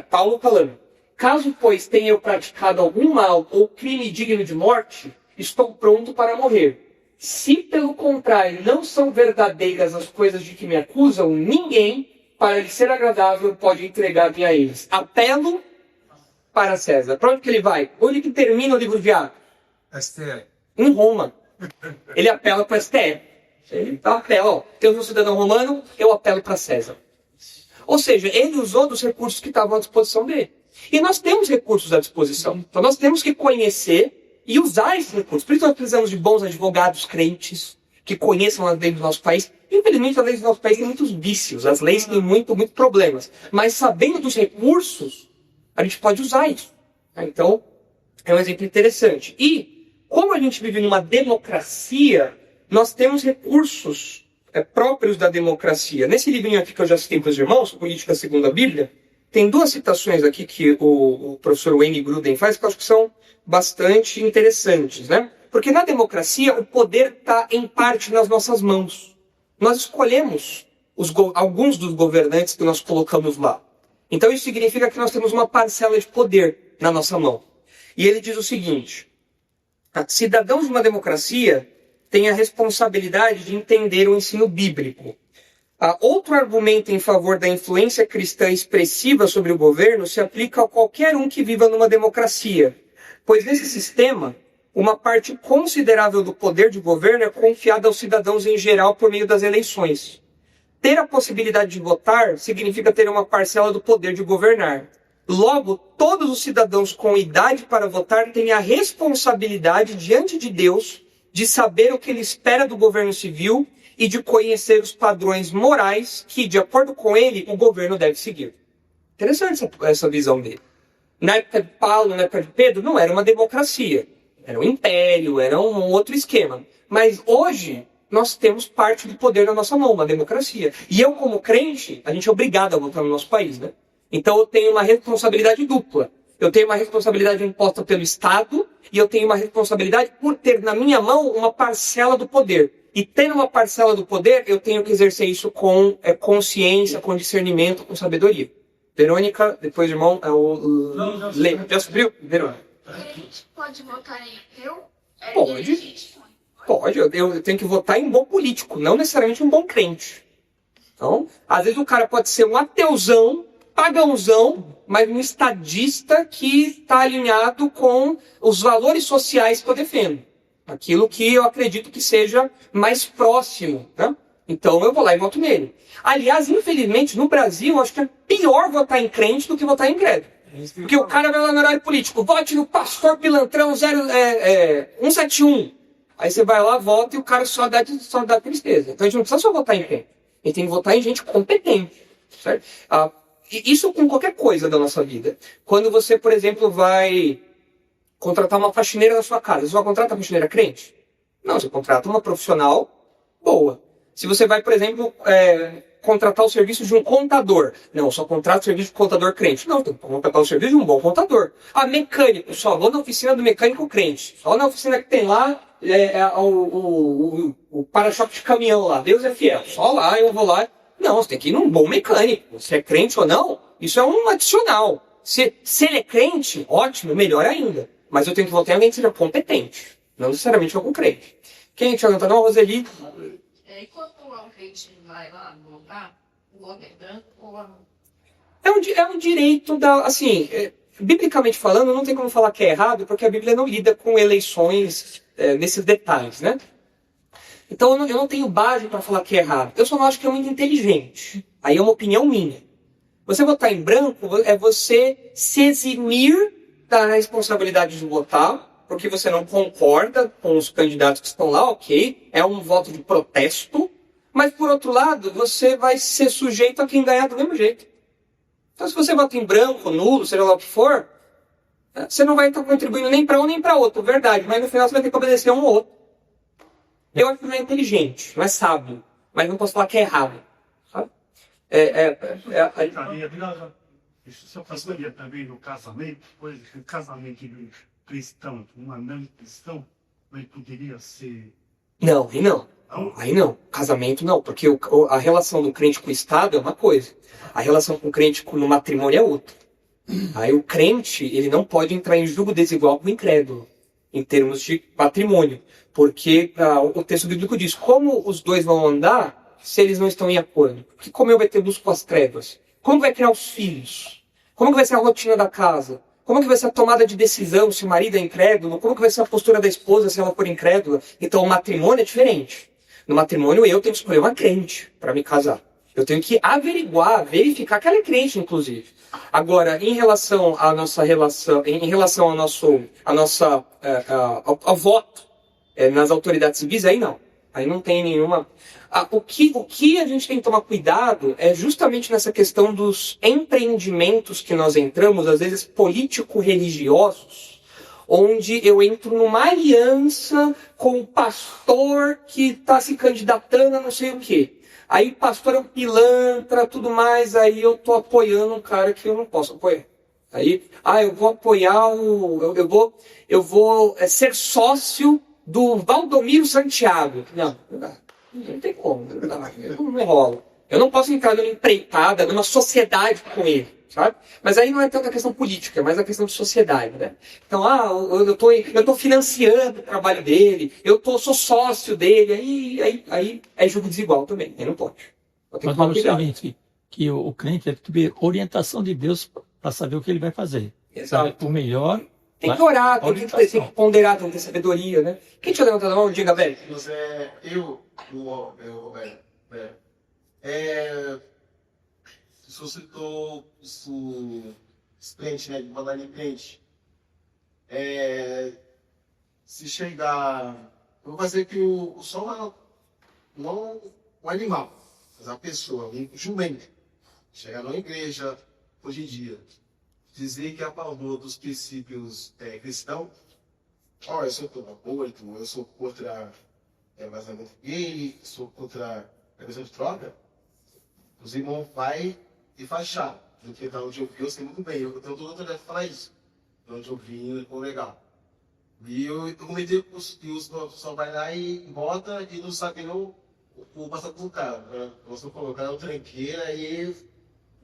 Paulo falando, caso, pois, tenha eu praticado algum mal ou crime digno de morte, estou pronto para morrer. Se, pelo contrário, não são verdadeiras as coisas de que me acusam, ninguém, para lhe ser agradável, pode entregar-me a eles. Apelo para César. Para onde que ele vai? Onde que termina o livro de Atos? STF. Em Roma. Ele apela para o STF. Ele apela, eu sou cidadão romano, eu apelo para César. Ou seja, ele usou dos recursos que estavam à disposição dele. E nós temos recursos à disposição. Então nós temos que conhecer e usar esses recursos. Por isso nós precisamos de bons advogados crentes, que conheçam as leis do nosso país. Infelizmente, as leis do nosso país têm muitos vícios. As leis têm muito problemas. Mas sabendo dos recursos, a gente pode usar isso. Então, é um exemplo interessante. E, como a gente vive numa democracia, nós temos recursos próprios da democracia. Nesse livrinho aqui que eu já citei para os irmãos, Política Segundo a Bíblia, tem duas citações aqui que o professor Wayne Gruden faz que eu acho que são bastante interessantes, né? Porque na democracia o poder está em parte nas nossas mãos. Nós escolhemos alguns dos governantes que nós colocamos lá. Então isso significa que nós temos uma parcela de poder na nossa mão. E ele diz o seguinte: cidadãos de uma democracia têm a responsabilidade de entender o ensino bíblico. Outro argumento em favor da influência cristã expressiva sobre o governo se aplica a qualquer um que viva numa democracia, pois nesse sistema, uma parte considerável do poder de governo é confiada aos cidadãos em geral por meio das eleições. Ter a possibilidade de votar significa ter uma parcela do poder de governar. Logo, todos os cidadãos com idade para votar têm a responsabilidade diante de Deus de saber o que ele espera do governo civil e de conhecer os padrões morais que, de acordo com ele, o governo deve seguir. Interessante essa visão dele. Na época de Paulo, na época de Pedro, não era uma democracia. Era um império, era um outro esquema. Mas hoje, nós temos parte do poder na nossa mão, uma democracia. E eu, como crente, a gente é obrigado a votar no nosso país, né? Então eu tenho uma responsabilidade dupla. Eu tenho uma responsabilidade imposta pelo Estado e eu tenho uma responsabilidade por ter na minha mão uma parcela do poder. E tendo uma parcela do poder, eu tenho que exercer isso com consciência, com discernimento, com sabedoria. Verônica, depois irmão, Lê. Já subiu? Verônica. Pode votar em eu? Pode. Pode. Eu tenho que votar em um bom político, não necessariamente um bom crente. Então, às vezes o cara pode ser um ateuzão, pagãozão, mas um estadista que está alinhado com os valores sociais que eu defendo. Aquilo que eu acredito que seja mais próximo, né? Então eu vou lá e voto nele. Aliás, infelizmente, no Brasil, eu acho que é pior votar em crente do que votar em incrédulo. Porque o cara vai lá no horário político, vote no pastor pilantrão 171. Aí você vai lá, vota e o cara só dá tristeza. Então a gente não precisa só votar em crente. A gente tem que votar em gente competente. Certo? Isso com qualquer coisa da nossa vida. Quando você, por exemplo, vai contratar uma faxineira na sua casa, você só contrata uma faxineira crente? Não, você contrata uma profissional boa. Se você vai, por exemplo, contratar o serviço de um contador. Não, só contrata o serviço de contador crente. Não, tem que contratar o serviço de um bom contador. Mecânico, só vou na oficina do mecânico crente. Só na oficina que tem lá o para-choque de caminhão lá. Deus é fiel. Só lá eu vou lá. Não, você tem que ir num bom mecânico. Se é crente ou não, isso é um adicional. Se ele é crente, ótimo, melhor ainda. Mas eu tenho que votar em alguém que seja competente. Não necessariamente algum crente. Quem tinha perguntado? Não, Roseli. E quando um crente vai lá votar, o voto é branco ou não? É um direito biblicamente falando, não tem como falar que é errado, porque a Bíblia não lida com eleições nesses detalhes, né? Então eu não tenho base para falar que é errado. Eu só não acho que é muito inteligente. Aí é uma opinião minha. Você votar em branco é você se eximir da responsabilidade de votar, porque você não concorda com os candidatos que estão lá, ok, é um voto de protesto, mas por outro lado, você vai ser sujeito a quem ganhar do mesmo jeito. Então se você vota em branco, nulo, seja lá o que for, você não vai estar contribuindo nem para um nem para outro, verdade, mas no final você vai ter que obedecer um ou outro. Eu acho que não é inteligente, não é sábio, mas não posso falar que é errado. Sabe? Isso se aproximaria também no casamento, pois o casamento cristão, um não cristão, mas poderia ser... Não, aí não. Aí não. Casamento não, porque a relação do crente com o Estado é uma coisa. A relação com o crente no matrimônio é outra. Aí o crente, ele não pode entrar em julgo desigual com o incrédulo, em termos de patrimônio. Porque o texto bíblico diz, como os dois vão andar se eles não estão em acordo? Porque como eu vai ter luz com as trevas? Como vai criar os filhos? Como que vai ser a rotina da casa? Como que vai ser a tomada de decisão se o marido é incrédulo? Como que vai ser a postura da esposa se ela for incrédula? Então o matrimônio é diferente. No matrimônio eu tenho que escolher uma crente para me casar. Eu tenho que averiguar, verificar que ela é crente, inclusive. Agora, em relação à nossa relação, em relação ao voto nas autoridades civis, aí não. Aí não tem nenhuma... O que a gente tem que tomar cuidado é justamente nessa questão dos empreendimentos que nós entramos, às vezes político-religiosos, onde eu entro numa aliança com o pastor que está se candidatando a não sei o quê. Aí pastor é um pilantra, tudo mais, aí eu tô apoiando um cara que eu não posso apoiar. Aí, eu vou apoiar eu vou ser sócio do Valdomiro Santiago. Não tem como, não rola. Eu não posso entrar numa empreitada, numa sociedade com ele, sabe? Mas aí não é tanto a questão política, é mais a questão de sociedade, né? Então, eu tô financiando o trabalho dele, sou sócio dele, aí é jogo desigual também, aí não pode. Mas tomar o seguinte, que o crente tem que ter orientação de Deus para saber o que ele vai fazer. Exato. Sabe? Por melhor. Tem que orar, tem que ponderar, tem que ter sabedoria, né? Quem tinha levantado a mão? Diga, velho. Se você citou o crente, né? De mandar em crente. Se chegar. Eu vou fazer que o som não o animal, mas a pessoa, um jumento, chegar numa igreja hoje em dia, dizer que é a favor dos princípios cristãos, eu sou contra o aborto, eu sou contra casamento gay, sou contra a questão de troca, os irmãos vai e faz chá, porque da onde eu vi, eu sei muito bem, eu tenho toda a oportunidade de falar isso, da onde eu vi, ficou legal. E eu comentei que os pessoal vai lá e bota e não sabe não o passado do cara. Você falou, o cara é um tranqueira e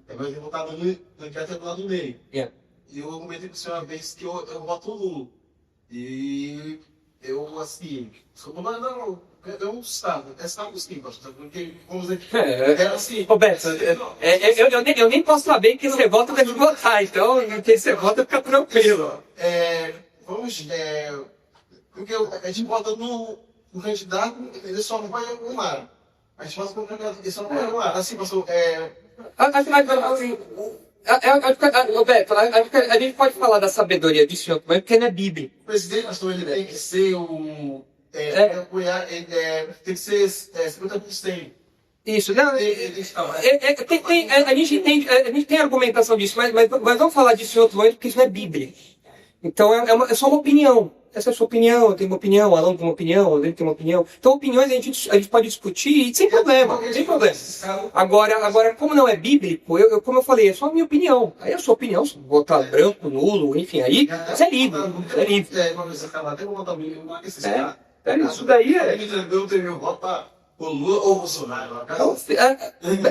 vai botar no meio, não quer ter do lado do meio. Yeah. E eu comentei com o senhor uma vez que eu voto nulo. E eu, assim, é um estado, sim, pastor, porque, vamos dizer, assim... Roberto, eu nem posso saber que você vota deve votar, então quem você vota fica tranquilo. Porque a gente vota no candidato, ele só não vai arrumar. A gente vota no candidato, ele só não vai arrumar. Assim, pastor, Roberto, a gente pode falar da sabedoria disso em outro momento, porque não é bíblico. O presidente, pastor, ele tem que ser tem que ser 50%. Isso, não, a gente tem argumentação disso, mas vamos falar disso em outro momento, porque isso não é Bíblia. Então é só uma opinião. Essa é a sua opinião, eu tenho uma opinião, o Alan tem uma opinião, o André tem uma opinião. Então opiniões a gente pode discutir sem problema, sem problema. Agora como não é bíblico, como eu falei, é só a minha opinião. Aí a sua opinião, se botar branco, nulo, enfim, aí você é livre. É livre. Isso daí O Lula ou o Bolsonaro?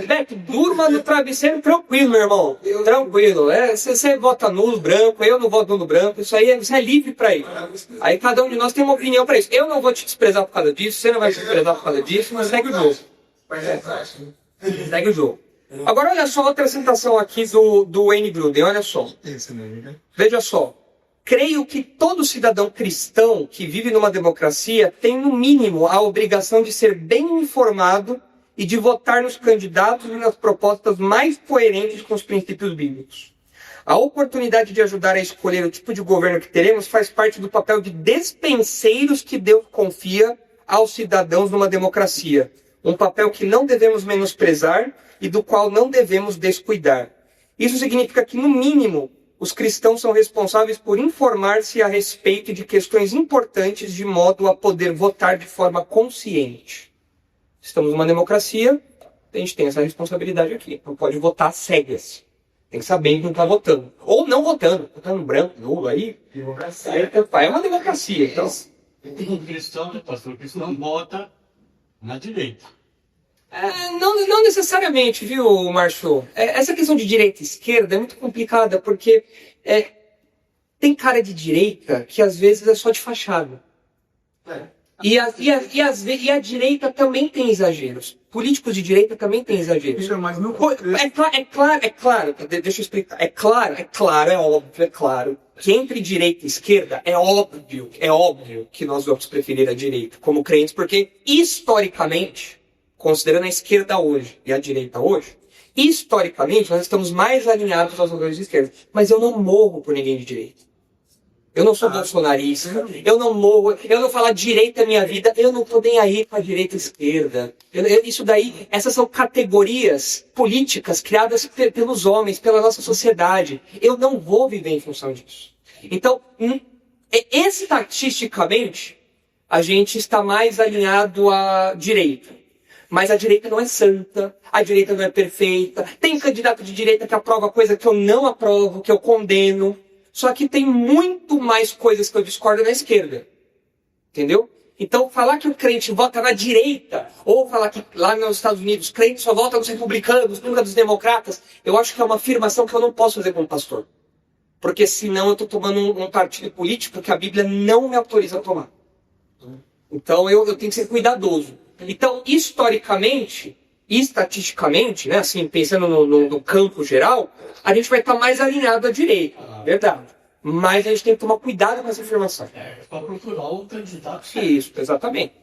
Beto, durma no travesseiro tranquilo, meu irmão. Tranquilo. Você vota nulo, branco, eu não voto nulo, branco. Isso aí você é livre pra ir. Aí cada um de nós tem uma opinião pra isso. Eu não vou te desprezar por causa disso, você não vai te desprezar por causa disso, mas segue o jogo. Segue o jogo. Agora olha só outra citação aqui do Wayne Gruden, olha só. Veja só. Creio que todo cidadão cristão que vive numa democracia tem, no mínimo, a obrigação de ser bem informado e de votar nos candidatos e nas propostas mais coerentes com os princípios bíblicos. A oportunidade de ajudar a escolher o tipo de governo que teremos faz parte do papel de despenseiros que Deus confia aos cidadãos numa democracia. Um papel que não devemos menosprezar e do qual não devemos descuidar. Isso significa que, no mínimo, os cristãos são responsáveis por informar-se a respeito de questões importantes de modo a poder votar de forma consciente. Estamos numa democracia, a gente tem essa responsabilidade aqui. Não pode votar cegas. Tem que saber que não está votando. Ou não votando. Votando branco, nulo, aí é uma democracia. Então. O cristão, pastor, o cristão vota na direita. Não necessariamente, viu, Márcio? Essa questão de direita e esquerda é muito complicada, porque tem cara de direita que às vezes é só de fachada. E a direita também tem exageros. Políticos de direita também têm exageros. É claro, deixa eu explicar. É óbvio que entre direita e esquerda é óbvio que nós vamos preferir a direita como crentes, porque historicamente, considerando a esquerda hoje e a direita hoje, historicamente nós estamos mais alinhados aos valores de esquerda. Mas eu não morro por ninguém de direita. Eu não sou bolsonarista, eu não morro, eu não falo direita minha vida, eu não tô nem aí com a direita e esquerda. Isso daí, essas são categorias políticas criadas pelos homens, pela nossa sociedade. Eu não vou viver em função disso. Então, estatisticamente, a gente está mais alinhado à direita. Mas a direita não é santa, a direita não é perfeita. Tem candidato de direita que aprova coisa que eu não aprovo, que eu condeno. Só que tem muito mais coisas que eu discordo na esquerda. Entendeu? Então, falar que o crente vota na direita, ou falar que lá nos Estados Unidos o crente só vota nos republicanos, nunca dos democratas, eu acho que é uma afirmação que eu não posso fazer como pastor. Porque senão eu estou tomando um partido político que a Bíblia não me autoriza a tomar. Então eu tenho que ser cuidadoso. Então, historicamente e estatisticamente, né, assim, pensando no campo geral, a gente vai estar mais alinhado à direita. Verdade. Mas a gente tem que tomar cuidado com essa afirmação. Para procurar o candidato. Isso, exatamente.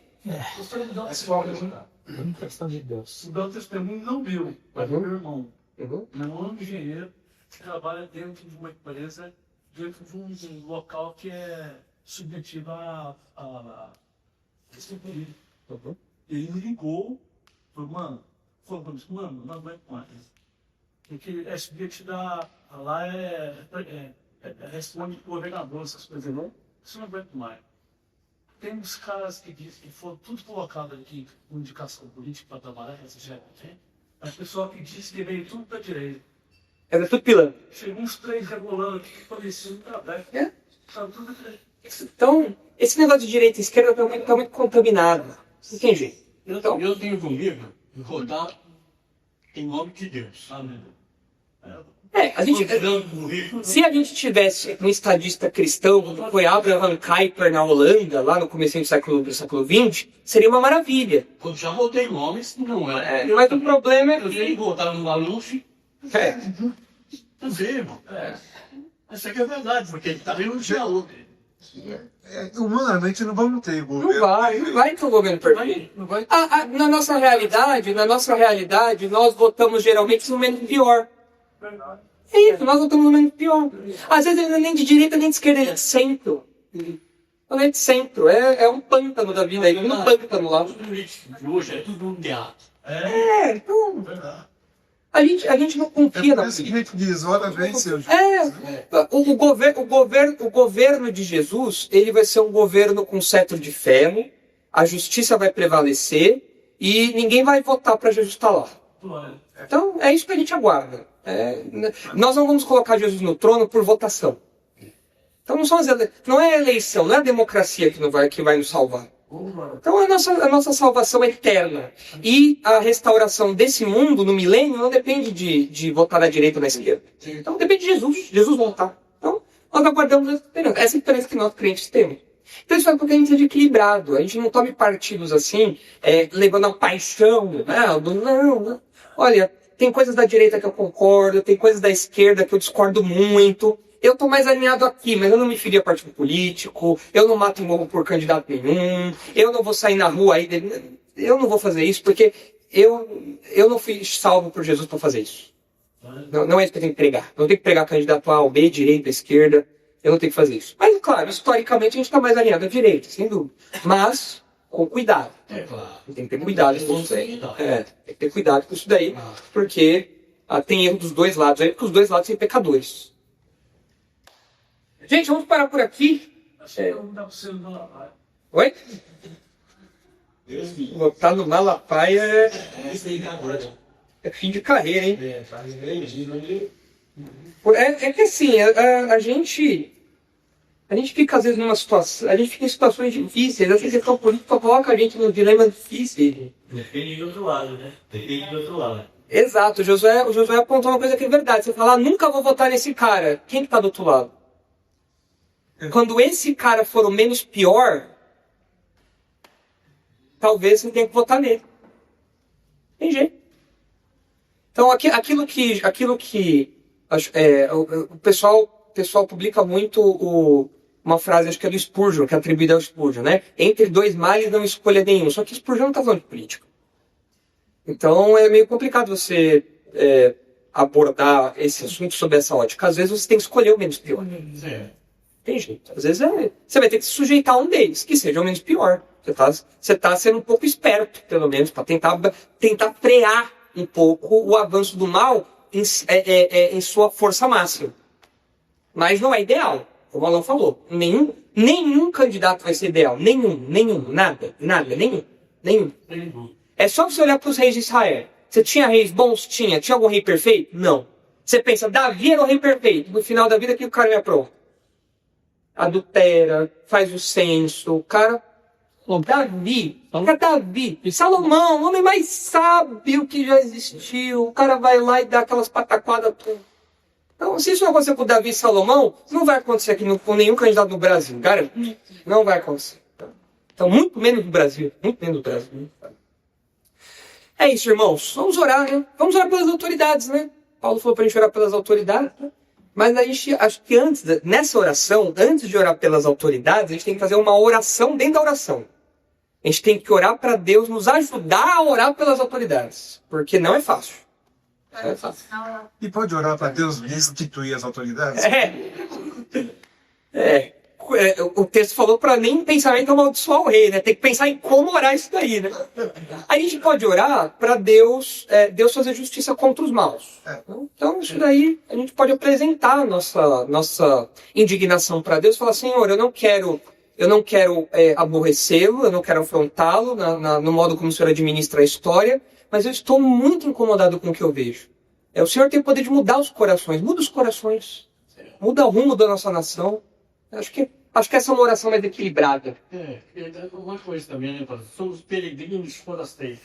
Gostaria de dar uma pergunta. Questão de Deus. O meu testemunho não viu, mas o meu irmão. Uhum. Meu irmão é um engenheiro que trabalha dentro de uma empresa, dentro de um local que é submetido a questão política. Uhum. Ele me ligou, falou, mano, não aguento mais. Porque é submetido lá responde o governador, essas coisas, não? Isso não aguento mais. Tem uns caras que dizem que foram tudo colocado aqui com indicação política para trabalhar, essa já tem. Mas o pessoal que diz que veio tudo da direita. É tudo pilantra. Chegou uns 3 rebolando aqui que pareciam trabalho. É. Tá tudo da direita. Então, esse negócio de direita e esquerda está muito contaminado. Não tem jeito. Então, Eu tenho comigo votar em nome de Deus. Amém. se a gente tivesse um estadista cristão, como foi Abraham Kuyper na Holanda, lá no começo do século XX, seria uma maravilha. Eu já votei nomes, não é. Mas o problema é Eu tenho que votar no Maluf. Não sei, irmão. Essa aqui é a verdade, porque ele está vendo o diálogo. Humanamente não vamos ter governo. Não vai ter um governo perfeito. Não vai. Na nossa realidade, nós votamos geralmente no menos pior. É isso, nós votamos no menos pior. Às vezes ele não é nem de direita nem de esquerda, ele é de centro. Não é de centro, é um pântano da vida aí, um pântano lá. Hoje é tudo um teatro. Então, a gente não confia É na por isso que a política. gente diz, ora bem, seu O governo de Jesus, ele vai ser um governo com cetro de ferro, a justiça vai prevalecer e ninguém vai votar para Jesus estar lá. Então, é isso que a gente aguarda. Nós não vamos colocar Jesus no trono por votação. Então não é a eleição, não é a democracia que vai nos salvar. Então a nossa salvação é eterna. E a restauração desse mundo no milênio não depende de votar na direita ou na esquerda. Então depende de Jesus. Jesus voltar. Então nós aguardamos essa esperança. Essa esperança que nós crentes temos. Então isso é porque a gente seja equilibrado. A gente não tome partidos assim, levando a paixão. Não. Olha, tem coisas da direita que eu concordo, tem coisas da esquerda que eu discordo muito. Eu estou mais alinhado aqui, mas eu não me firia a partido político, eu não mato e morro por candidato nenhum, eu não vou sair na rua aí, eu não vou fazer isso, porque eu não fui salvo por Jesus para fazer isso. Não é isso que eu tenho que pregar. Eu não tenho que pregar candidato A ou B, direita, esquerda, eu não tenho que fazer isso. Mas, claro, historicamente a gente está mais alinhado à direita, sem dúvida. Mas, com cuidado. Claro. Tem que ter cuidado com isso daí. Tem que ter cuidado com isso daí, porque tem erro dos dois lados aí, porque os dois lados são pecadores. Gente, vamos parar por aqui. Acho que não dá para ser no Malapai. Oi? Votar no Malapai é fim de carreira, hein? É que assim, a gente fica às vezes numa situação, a gente fica em situações difíceis, às vezes a questão política coloca a gente num dilema difícil. Depende do outro lado, né? Depende do outro lado. Exato, o Josué apontou uma coisa que é verdade. Você fala, nunca vou votar nesse cara. Quem que tá do outro lado? Quando esse cara for o menos pior, talvez você tenha que votar nele. Tem jeito. Então, aquilo que o pessoal publica muito uma frase, acho que é do Spurgeon, que é atribuída ao Spurgeon, né? Entre dois males não escolha nenhum. Só que Spurgeon não está falando de política. Então, é meio complicado você abordar esse assunto sob essa ótica. Às vezes você tem que escolher o menos pior. Tem jeito. Às vezes você vai ter que se sujeitar a um deles, que seja o menos pior. Você está sendo um pouco esperto, pelo menos, para tentar frear um pouco o avanço do mal em sua força máxima. Mas não é ideal, como o Alan falou. Nenhum candidato vai ser ideal. Nenhum. Nada. Nenhum. É só você olhar para os reis de Israel. Você tinha reis bons? Tinha. Tinha algum rei perfeito? Não. Você pensa, Davi era o rei perfeito. No final da vida, o que o cara me aprovou? Adultera, faz o censo, o cara... Davi, Salomão, o homem mais sábio que já existiu. O cara vai lá e dá aquelas pataquadas todas. Então, se isso acontecer com Davi e Salomão, não vai acontecer aqui com nenhum candidato no Brasil, garanto. Não vai acontecer. Então, muito menos no Brasil. Muito menos no Brasil. É isso, irmãos. Vamos orar, né? Vamos orar pelas autoridades, né? Paulo falou pra gente orar pelas autoridades, né? Mas a gente, acho que nessa oração, antes de orar pelas autoridades, a gente tem que fazer uma oração dentro da oração. A gente tem que orar para Deus nos ajudar a orar pelas autoridades. Porque não é fácil. Não é fácil. E pode orar para Deus restituir as autoridades? O texto falou para nem pensamento amaldiçoar o rei, né? Tem que pensar em como orar isso daí, né? A gente pode orar para Deus fazer justiça contra os maus. Então, isso daí, a gente pode apresentar a nossa indignação para Deus e falar, Senhor, eu não quero aborrecê-lo, eu não quero afrontá-lo no modo como o Senhor administra a história, mas eu estou muito incomodado com o que eu vejo. O Senhor tem o poder de mudar os corações, muda os corações, muda o rumo da nossa nação. Acho que essa é uma oração mais equilibrada. Uma coisa também, né, pastor? Somos peregrinos forasteiros.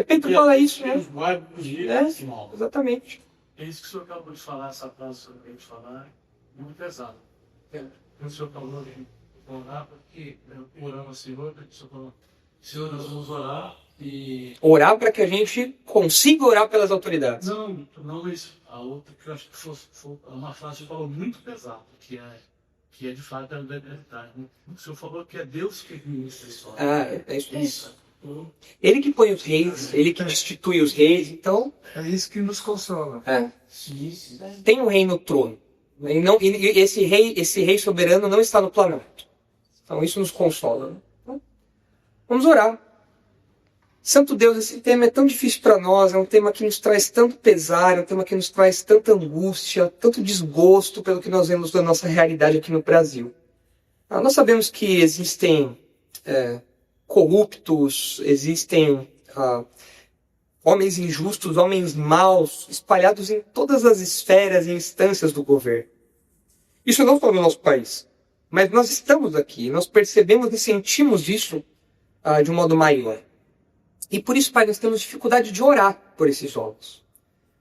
Pedro fala isso, né? Os guardas de mal. Exatamente. É isso que o senhor acabou de falar, essa frase que o senhor acabou de falar, muito pesado. O senhor falou de orar, porque orando ao Senhor, porque o senhor falou, Senhor, nós vamos orar e... Orar para que a gente consiga orar pelas autoridades. Não isso. A outra que eu acho que foi uma frase que falou muito pesada, que é de fato a verdade. O senhor falou que é Deus que administra a história. É isso. Ele que põe os reis, ele que destitui os reis, então... É isso que nos consola. Tem um rei no trono. E esse rei soberano não está no planalto. Então isso nos consola. Então, vamos orar. Santo Deus, esse tema é tão difícil para nós, é um tema que nos traz tanto pesar, é um tema que nos traz tanta angústia, tanto desgosto pelo que nós vemos da nossa realidade aqui no Brasil. Nós sabemos que existem corruptos, existem homens injustos, homens maus, espalhados em todas as esferas e instâncias do governo. Isso não só no nosso país, mas nós estamos aqui, nós percebemos e sentimos isso de um modo maior. E por isso, Pai, nós temos dificuldade de orar por esses homens.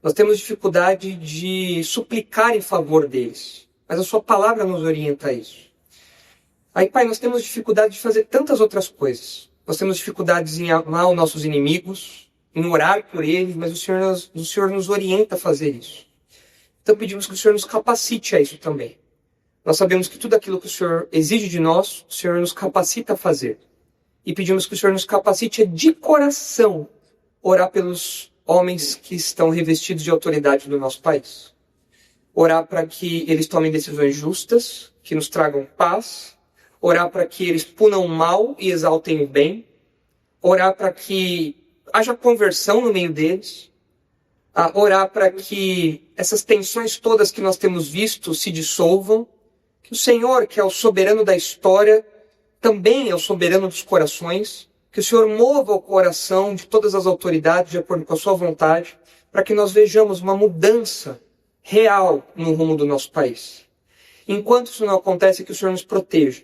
Nós temos dificuldade de suplicar em favor deles. Mas a sua palavra nos orienta a isso. Aí, Pai, nós temos dificuldade de fazer tantas outras coisas. Nós temos dificuldades em amar os nossos inimigos, em orar por eles, mas o Senhor nos orienta a fazer isso. Então pedimos que o Senhor nos capacite a isso também. Nós sabemos que tudo aquilo que o Senhor exige de nós, o Senhor nos capacita a fazer. E pedimos que o Senhor nos capacite de coração orar pelos homens que estão revestidos de autoridade no nosso país. Orar para que eles tomem decisões justas, que nos tragam paz. Orar para que eles punam o mal e exaltem o bem. Orar para que haja conversão no meio deles. Orar para que essas tensões todas que nós temos visto se dissolvam. Que o Senhor, que é o soberano da história, também é o soberano dos corações. Que o Senhor mova o coração de todas as autoridades de acordo com a sua vontade, para que nós vejamos uma mudança real no rumo do nosso país. Enquanto isso não acontece, que o Senhor nos proteja.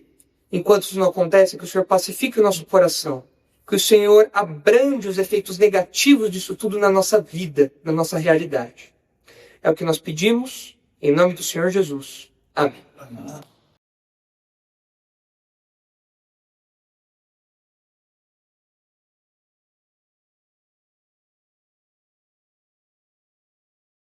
Enquanto isso não acontece, que o Senhor pacifique o nosso coração. Que o Senhor abrande os efeitos negativos disso tudo na nossa vida, na nossa realidade. É o que nós pedimos, em nome do Senhor Jesus. Amém.